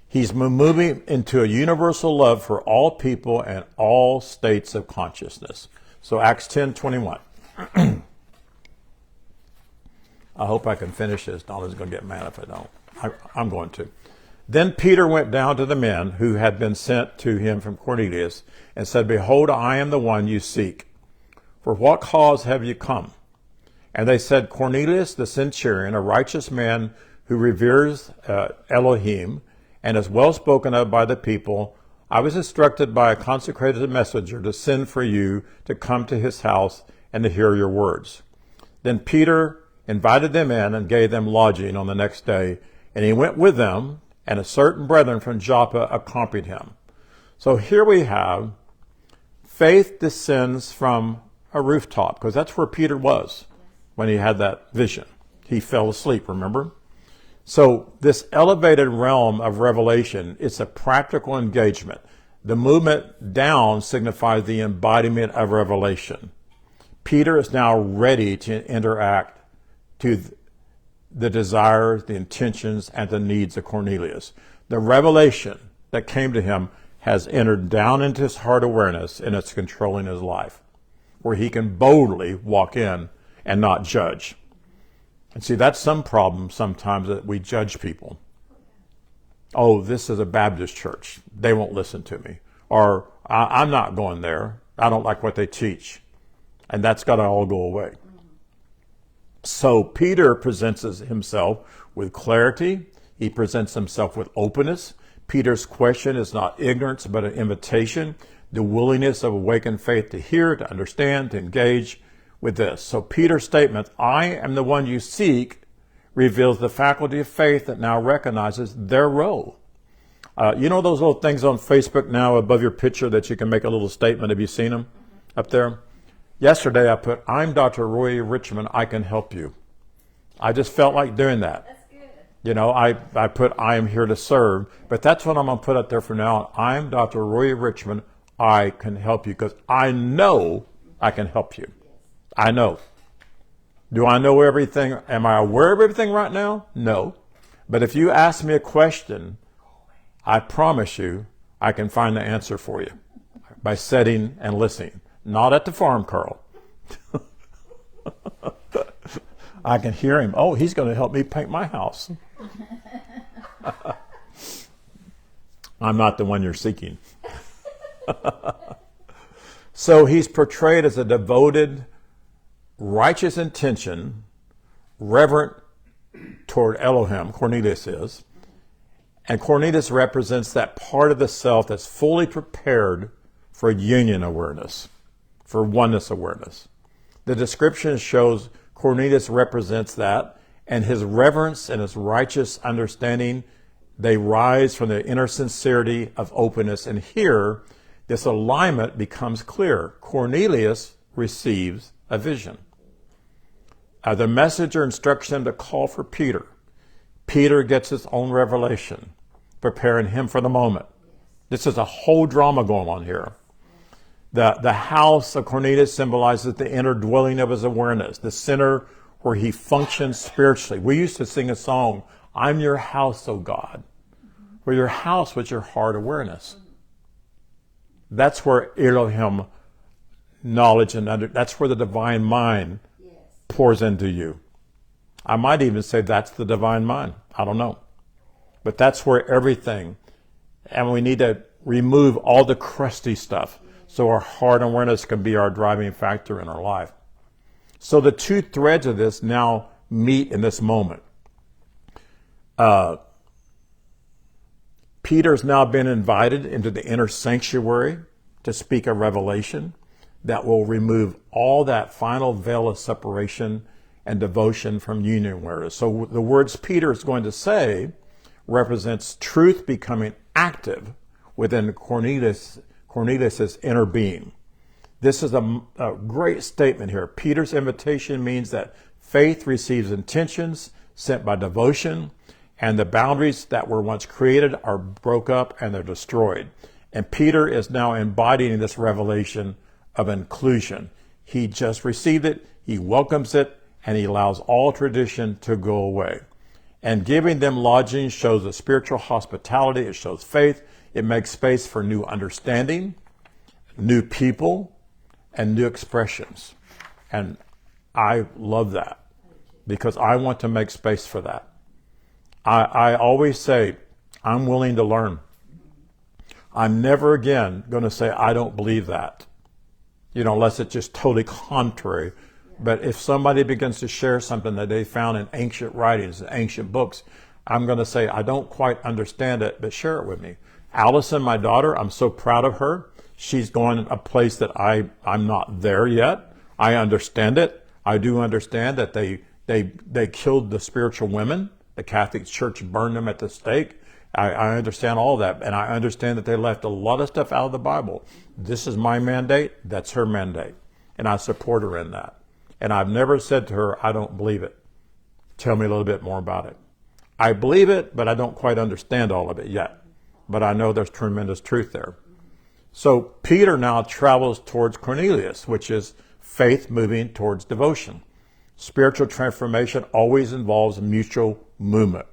he's moving into a universal love for all people and all states of consciousness. So Acts 10:21. I hope I can finish this. Donna's going to get mad if I don't. I'm going to. Then Peter went down to the men who had been sent to him from Cornelius and said, behold, I am the one you seek. For what cause have you come? And they said, Cornelius the centurion, a righteous man who reveres Elohim and is well spoken of by the people, I was instructed by a consecrated messenger to send for you to come to his house and to hear your words. Then Peter invited them in and gave them lodging on the next day, and he went with them, and a certain brethren from Joppa accompanied him. So here we have faith descends from a rooftop, because that's where Peter was when he had that vision. He fell asleep, remember? So this elevated realm of revelation, it's a practical engagement. The movement down signifies the embodiment of revelation. Peter is now ready to interact to the desires, the intentions, and the needs of Cornelius. The revelation that came to him has entered down into his heart awareness, and it's controlling his life, where he can boldly walk in and not judge. And see, that's some problem sometimes, that we judge people. Oh, this is a Baptist church. They won't listen to me. Or I'm not going there. I don't like what they teach. And that's got to all go away. So Peter presents himself with clarity. He presents himself with openness. Peter's question is not ignorance, but an invitation. The willingness of awakened faith to hear, to understand, to engage with this. So Peter's statement, I am the one you seek, reveals the faculty of faith that now recognizes their role. You know those little things on Facebook now above your picture that you can make a little statement? Have you seen them up there? Yesterday I put, I'm Dr. Roy Richmond, I can help you. I just felt like doing that.
That's good.
You know, I put, I am here to serve, but that's what I'm going to put up there from now on. I'm Dr. Roy Richmond, I can help you, because I know I can help you. I know. Do I know everything? Am I aware of everything right now? No. But if you ask me a question, I promise you I can find the answer for you by sitting and listening. Not at the farm, Carl. I can hear him. Oh, he's going to help me paint my house. I'm not the one you're seeking. So he's portrayed as a devoted, righteous intention, reverent toward Elohim, Cornelius is. And Cornelius represents that part of the self that's fully prepared for union awareness, for oneness awareness. The description shows Cornelius represents that, and his reverence and his righteous understanding, they rise from the inner sincerity of openness. And here, this alignment becomes clear. Cornelius receives a vision. The messenger instructs him to call for Peter. Peter gets his own revelation, preparing him for the moment. This is a whole drama going on here. The house of Cornelius symbolizes the inner dwelling of his awareness, the center where he functions spiritually. We used to sing a song, I'm your house, O God. Where your house was your heart awareness. That's where Elohim knowledge and that's where the divine mind pours into you. I might even say that's the divine mind. I don't know. But that's where everything, and we need to remove all the crusty stuff so our heart awareness can be our driving factor in our life. So the two threads of this now meet in this moment. Peter's now been invited into the inner sanctuary to speak a revelation that will remove all that final veil of separation and devotion from union awareness. So the words Peter is going to say represents truth becoming active within Cornelius's inner being. This is a great statement here. Peter's invitation means that faith receives intentions sent by devotion, and the boundaries that were once created are broke up and they're destroyed. And Peter is now embodying this revelation of inclusion. He just received it, he welcomes it, and he allows all tradition to go away. And giving them lodging shows a spiritual hospitality, it shows faith, it makes space for new understanding, new people, and new expressions. And I love that because I want to make space for that. I always say, I'm willing to learn. I'm never again going to say, I don't believe that. You know, unless it's just totally contrary. But if somebody begins to share something that they found in ancient writings, ancient books, I'm going to say, I don't quite understand it, but share it with me. Allison, my daughter, I'm so proud of her. She's going a place that I'm not there yet. I understand it. I do understand that they killed the spiritual women. The Catholic Church burned them at the stake. I understand all that. And I understand that they left a lot of stuff out of the Bible. This is my mandate. That's her mandate. And I support her in that. And I've never said to her, I don't believe it. Tell me a little bit more about it. I believe it, but I don't quite understand all of it yet. But I know there's tremendous truth there. So Peter now travels towards Cornelius, which is faith moving towards devotion. Spiritual transformation always involves mutual movement.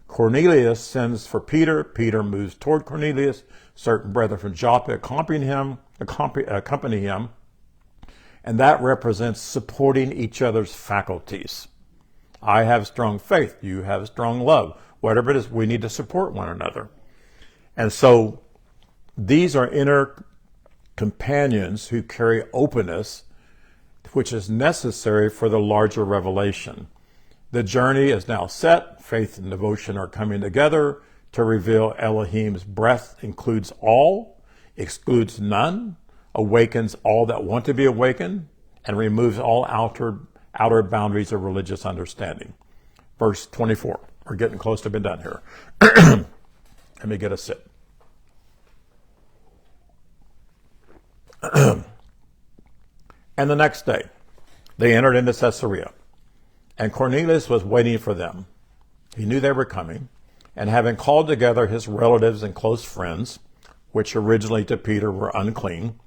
Cornelius sends for Peter. Peter moves toward Cornelius. Certain brethren from Joppa accompany him. And that represents supporting each other's faculties. I have strong faith. You have strong love. Whatever it is, we need to support one another. And so these are inner companions who carry openness, which is necessary for the larger revelation. The journey is now set. Faith and devotion are coming together to reveal Elohim's breath includes all, excludes none, awakens all that want to be awakened, and removes all outer boundaries of religious understanding. Verse 24. We're getting close to being done here. Let me get a sip. And the next day, they entered into Caesarea, and Cornelius was waiting for them. He knew they were coming, and having called together his relatives and close friends, which originally to Peter were unclean,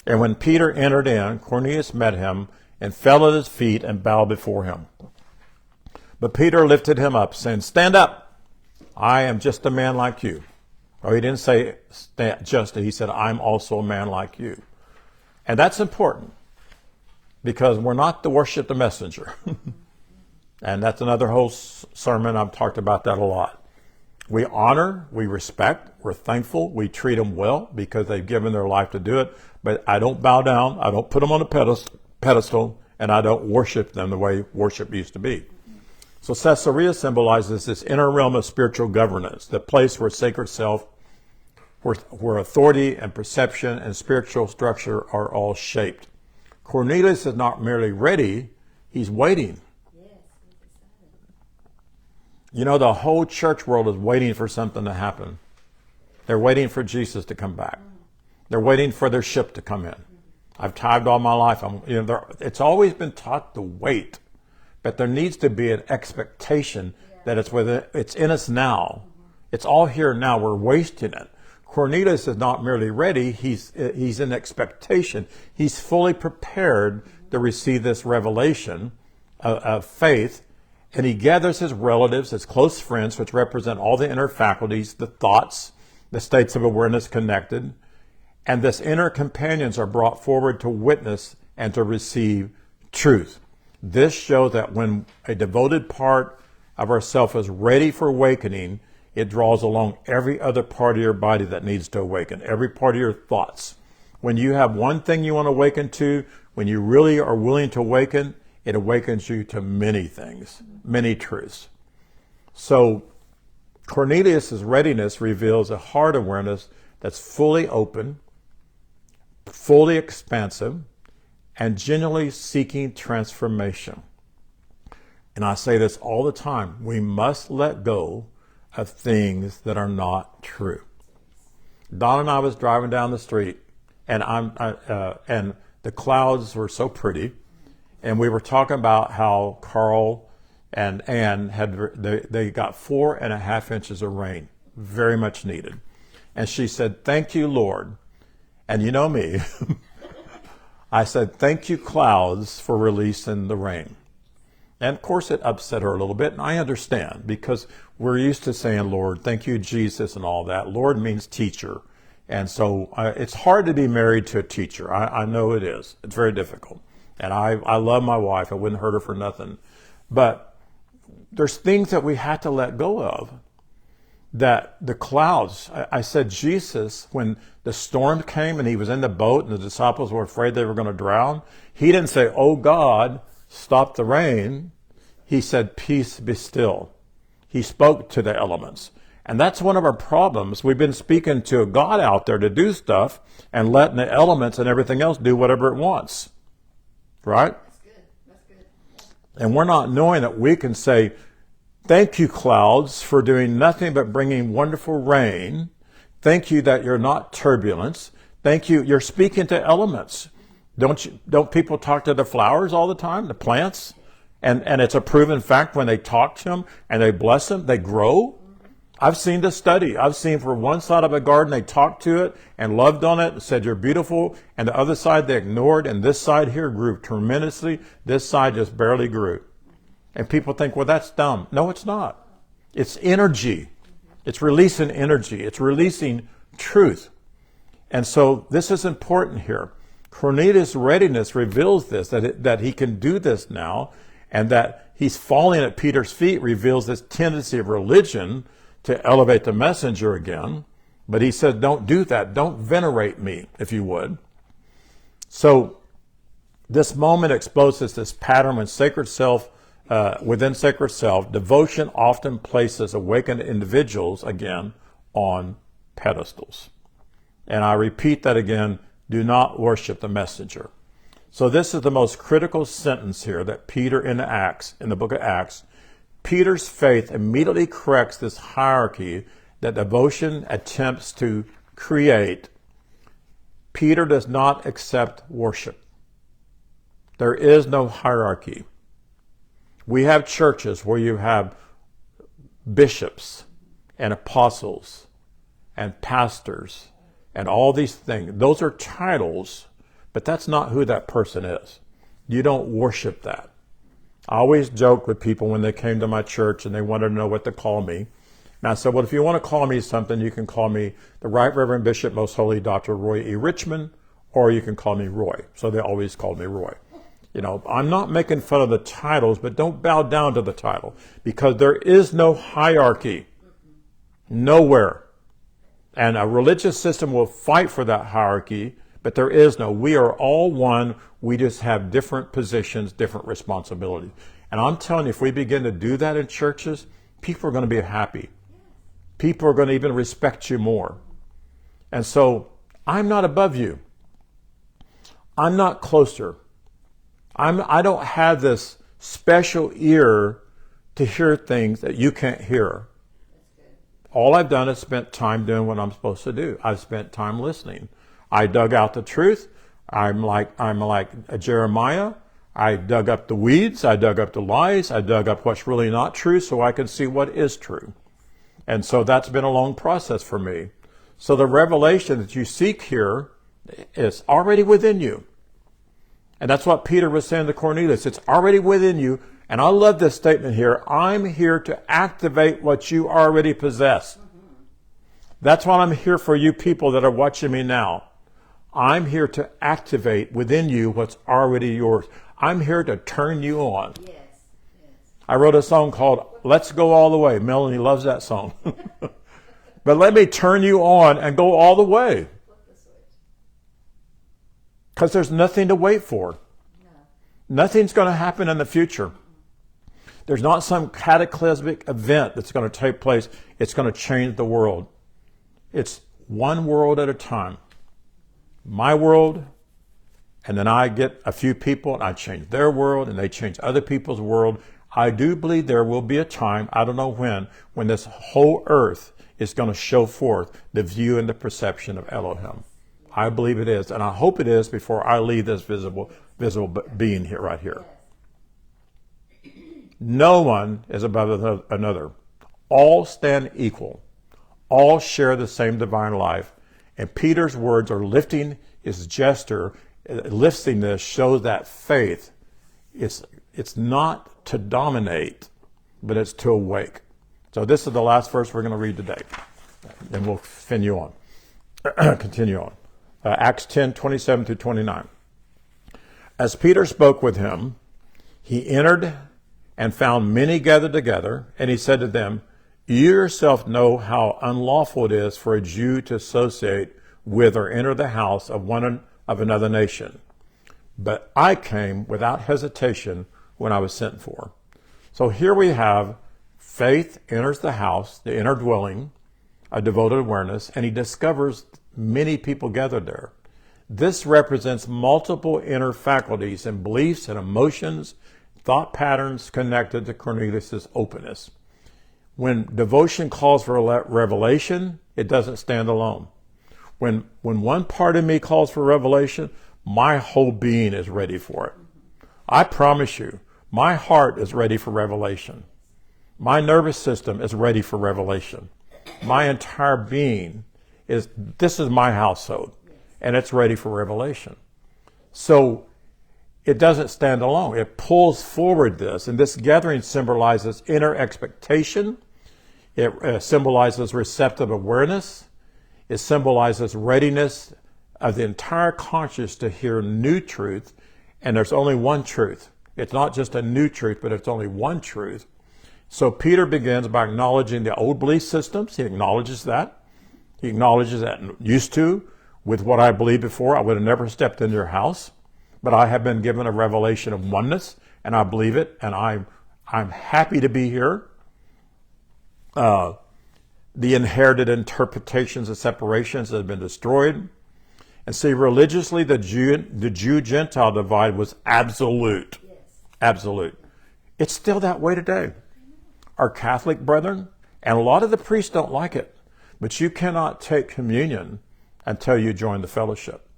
and when Peter entered in, Cornelius met him and fell at his feet and bowed before him. But Peter lifted him up, saying, "Stand up. I am just a man like you." Oh, he didn't say just, he said, "I'm also a man like you." And that's important because we're not to worship the messenger. And that's another whole sermon. I've talked about that a lot. We honor, we respect, we're thankful, we treat them well because they've given their life to do it. But I don't bow down, I don't put them on a pedestal, and I don't worship them the way worship used to be. So Caesarea symbolizes this inner realm of spiritual governance, the place where sacred self, where authority and perception and spiritual structure are all shaped. Cornelius is not merely ready, he's waiting. You know, the whole church world is waiting for something to happen. They're waiting for Jesus to come back. They're waiting for their ship to come in. I've tithed all my life. It's always been taught to wait, but there needs to be an expectation that it's in us now. It's all here now. We're wasting it. Cornelius is not merely ready. He's in expectation. He's fully prepared to receive this revelation of faith. And he gathers his relatives, his close friends, which represent all the inner faculties, the thoughts, the states of awareness connected. And this inner companions are brought forward to witness and to receive truth. This shows that when a devoted part of ourself is ready for awakening, it draws along every other part of your body that needs to awaken, every part of your thoughts. When you have one thing you want to awaken to, when you really are willing to awaken, it awakens you to many things, many truths. So Cornelius' readiness reveals a heart awareness that's fully open, fully expansive, and genuinely seeking transformation. And I say this all the time. We must let go of things that are not true. Don and I was driving down the street, and and the clouds were so pretty. And we were talking about how Carl and Ann they got 4.5 inches of rain, very much needed. And she said, "Thank you, Lord." And you know me, I said, "Thank you, clouds, for releasing the rain." And of course it upset her a little bit, and I understand because we're used to saying, "Lord, thank you, Jesus," and all that. Lord means teacher. And so it's hard to be married to a teacher. I know it is. It's very difficult. And I love my wife. I wouldn't hurt her for nothing. But there's things that we have to let go of. That the clouds, I said Jesus, when the storm came and he was in the boat and the disciples were afraid they were going to drown, he didn't say, "Oh God, stop the rain." He said, "Peace, be still." He spoke to the elements. And that's one of our problems. We've been speaking to a God out there to do stuff and letting the elements and everything else do whatever it wants. Right?
That's good. That's good.
And we're not knowing that we can say, "Thank you, clouds, for doing nothing but bringing wonderful rain. Thank you that you're not turbulence. Thank you, you're speaking to elements." Don't people talk to the flowers all the time, the plants? And it's a proven fact when they talk to them and they bless them, they grow. I've seen the study. I've seen for one side of a garden, they talked to it and loved on it and said, "You're beautiful." And the other side they ignored. And this side here grew tremendously. This side just barely grew. And people think, well, that's dumb. No, it's not. It's energy. It's releasing energy. It's releasing truth. And so this is important here. Cornelius' readiness reveals this, that he can do this now. And that he's falling at Peter's feet reveals this tendency of religion to elevate the messenger again. But he said, don't do that. Don't venerate me, if you would. So this moment exposes this pattern when sacred self, within sacred self, devotion often places awakened individuals again on pedestals. And I repeat that again, do not worship the messenger. So this is the most critical sentence here that Peter in the book of Acts, Peter's faith immediately corrects this hierarchy that devotion attempts to create. Peter does not accept worship. There is no hierarchy. We have churches where you have bishops and apostles and pastors and all these things. Those are titles, but that's not who that person is. You don't worship that. I always joke with people when they came to my church and they wanted to know what to call me. And I said, well, if you want to call me something, you can call me the Right Reverend Bishop, Most Holy Dr. Roy E. Richmond, or you can call me Roy. So they always called me Roy. You know, I'm not making fun of the titles, but don't bow down to the title because there is no hierarchy. Nowhere. And a religious system will fight for that hierarchy, but there is no. We are all one. We just have different positions, different responsibilities. And I'm telling you, if we begin to do that in churches, people are going to be happy. People are going to even respect you more. And so I'm not above you. I'm not closer. I don't have this special ear to hear things that you can't hear. All I've done is spent time doing what I'm supposed to do. I've spent time listening. I dug out the truth. I'm like a Jeremiah. I dug up the weeds. I dug up the lies. I dug up what's really not true so I can see what is true. And so that's been a long process for me. So the revelation that you seek here is already within you. And that's what Peter was saying to Cornelius. It's already within you. And I love this statement here. I'm here to activate what you already possess. That's what I'm here for you people that are watching me now. I'm here to activate within you what's already yours. I'm here to turn you on.
Yes.
I wrote a song called Let's Go All the Way. Melanie loves that song. But let me turn you on and go all the way. Because there's nothing to wait for. No. Nothing's going to happen in the future. There's not some cataclysmic event that's going to take place. It's going to change the world. It's one world at a time. My world, and then I get a few people and I change their world and they change other people's world. I do believe there will be a time, I don't know when this whole earth is going to show forth the view and the perception of Elohim. I believe it is, and I hope it is before I leave this visible being here, right here. No one is above another. All stand equal. All share the same divine life. And Peter's words are lifting his gesture. Lifting this shows that faith. It's not to dominate, but it's to awake. So this is the last verse we're going to read today. And we'll continue on. Acts 10:27 through 29. As Peter spoke with him, he entered and found many gathered together, and he said to them, you yourself know how unlawful it is for a Jew to associate with or enter the house of another nation. But I came without hesitation when I was sent for. So here we have faith enters the house, the inner dwelling, a devoted awareness, and he discovers many people gathered there. This represents multiple inner faculties and beliefs and emotions, thought patterns connected to Cornelius' openness. When devotion calls for revelation, it doesn't stand alone. When one part of me calls for revelation, my whole being is ready for it. I promise you, my heart is ready for revelation. My nervous system is ready for revelation. My entire being this is my household, and it's ready for revelation. So it doesn't stand alone. It pulls forward this, and this gathering symbolizes inner expectation. It symbolizes receptive awareness. It symbolizes readiness of the entire conscious to hear new truth, and there's only one truth. It's not just a new truth, but it's only one truth. So Peter begins by acknowledging the old belief systems. He acknowledges that. He acknowledges that used to, with what I believed before, I would have never stepped into your house. But I have been given a revelation of oneness, and I believe it, and I'm happy to be here. The inherited interpretations of separations have been destroyed. And see, religiously, the Jew-Gentile divide was absolute.
Yes.
Absolute. It's still that way today. Our Catholic brethren, and a lot of the priests don't like it, but you cannot take communion until you join the fellowship.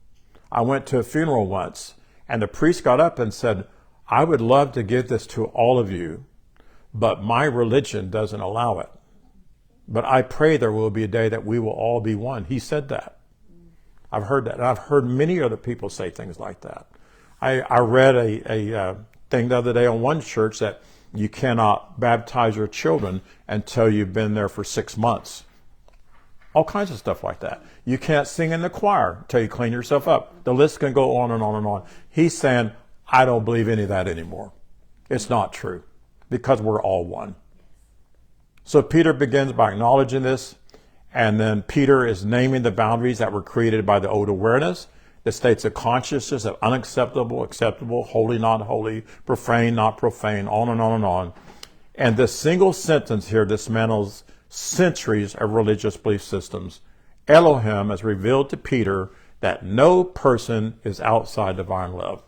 I went to a funeral once, and the priest got up and said, I would love to give this to all of you, but my religion doesn't allow it. But I pray there will be a day that we will all be one. He said that. I've heard that. And I've heard many other people say things like that. I read a thing the other day on one church that you cannot baptize your children until you've been there for 6 months. All kinds of stuff like that. You can't sing in the choir until you clean yourself up. The list can go on and on and on. He's saying, I don't believe any of that anymore. It's not true because we're all one. So Peter begins by acknowledging this, and then Peter is naming the boundaries that were created by the old awareness, the states of consciousness of unacceptable, acceptable, holy, not holy, profane, not profane, on and on and on. And this single sentence here dismantles centuries of religious belief systems. Elohim has revealed to Peter that no person is outside divine love.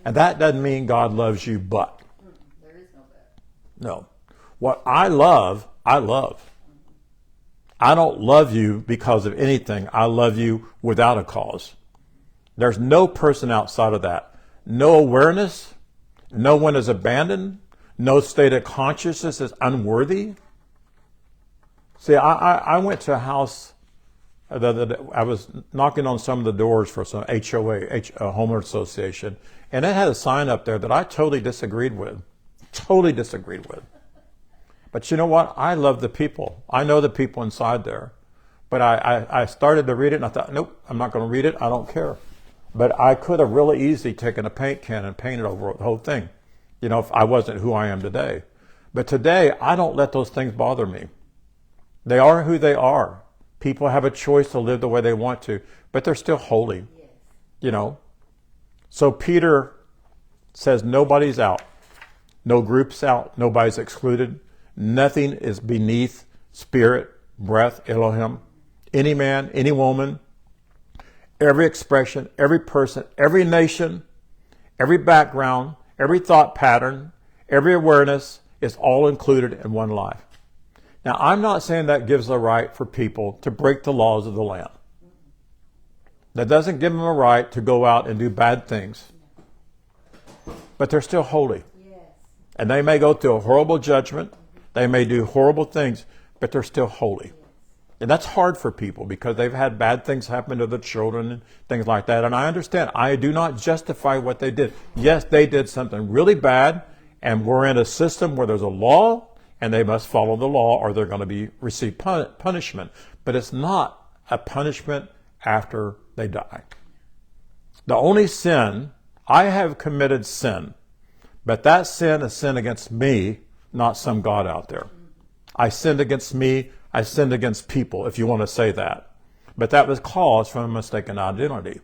And that doesn't mean God loves you, but.
There is no but.
No. What I love, I love. I don't love you because of anything. I love you without a cause. There's no person outside of that. No awareness. No one is abandoned. No state of consciousness is unworthy. See, I went to a house. I was knocking on some of the doors for some HOA, a homeowner association, and it had a sign up there that I totally disagreed with. Totally disagreed with. But you know what? I love the people. I know the people inside there. But I started to read it, and I thought, nope, I'm not going to read it. I don't care. But I could have really easily taken a paint can and painted over the whole thing, you know, if I wasn't who I am today. But today, I don't let those things bother me. They are who they are. People have a choice to live the way they want to, but they're still holy,
Yes.
you know. So Peter says nobody's out. No group's out. Nobody's excluded. Nothing is beneath spirit, breath, Elohim. Any man, any woman, every expression, every person, every nation, every background, every thought pattern, every awareness is all included in one life. Now, I'm not saying that gives the right for people to break the laws of the land. That doesn't give them a right to go out and do bad things. But they're still holy.
Yes.
And they may go through a horrible judgment. They may do horrible things, but they're still holy. And that's hard for people because they've had bad things happen to their children and things like that. And I understand. I do not justify what they did. Yes, they did something really bad, and we're in a system where there's a law, and they must follow the law or they're going to receive punishment. But it's not a punishment after they die. The only sin, I have committed sin, but that sin is sin against me, not some God out there. I sinned against me. I sinned against people, if you want to say that. But that was caused from a mistaken identity.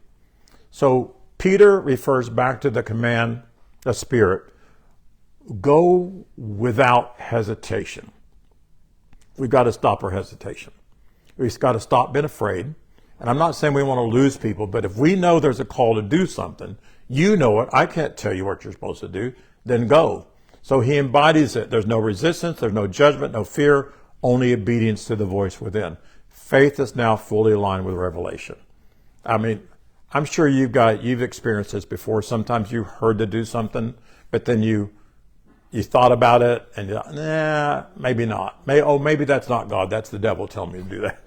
So Peter refers back to the command of Spirit. Go without hesitation. We've got to stop our hesitation. We've got to stop being afraid. And I'm not saying we want to lose people, but if we know there's a call to do something, you know it, I can't tell you what you're supposed to do, then go. So he embodies it. There's no resistance, there's no judgment, no fear, only obedience to the voice within. Faith is now fully aligned with revelation. I mean, I'm sure you've experienced this before. Sometimes you heard to do something, but then you thought about it and you're like, nah, maybe not. Maybe that's not God. That's the devil telling me to do that,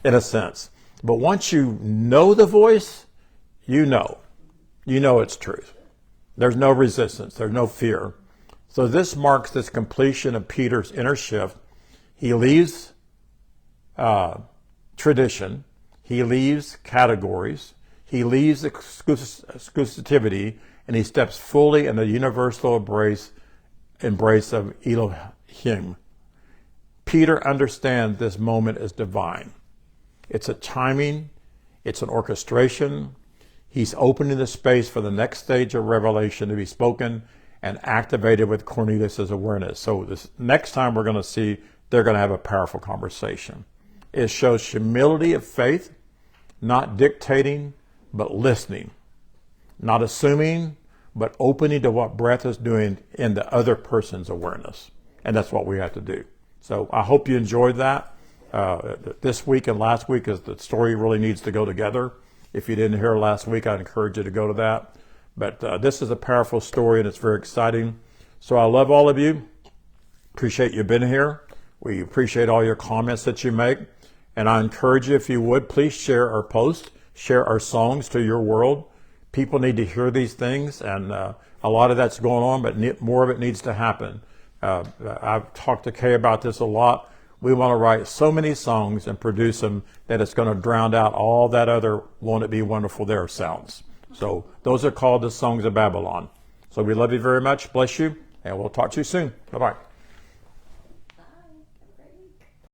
in a sense. But once you know the voice, you know it's truth. There's no resistance. There's no fear. So this marks this completion of Peter's inner shift. He leaves tradition. He leaves categories. He leaves exclusivity, and he steps fully in the universal embrace of Elohim. Peter understands this moment is divine. It's a timing, it's an orchestration. He's opening the space for the next stage of revelation to be spoken and activated with Cornelius' awareness. So this next time we're going to see they're going to have a powerful conversation. It shows humility of faith, not dictating, but listening. Not assuming, but opening to what breath is doing in the other person's awareness. And that's what we have to do. So I hope you enjoyed that. This week and last week, is the story really needs to go together. If you didn't hear last week, I'd encourage you to go to that. But this is a powerful story, and it's very exciting. So I love all of you. Appreciate you being here. We appreciate all your comments that you make. And I encourage you, if you would, please share our post, share our songs to your world. People need to hear these things, and a lot of that's going on, but more of it needs to happen. I've talked to Kay about this a lot. We want to write so many songs and produce them that it's going to drown out all that other "Won't It Be Wonderful There" sounds. So those are called the Songs of Babylon. So we love you very much. Bless you, and we'll talk to you soon. Bye-bye.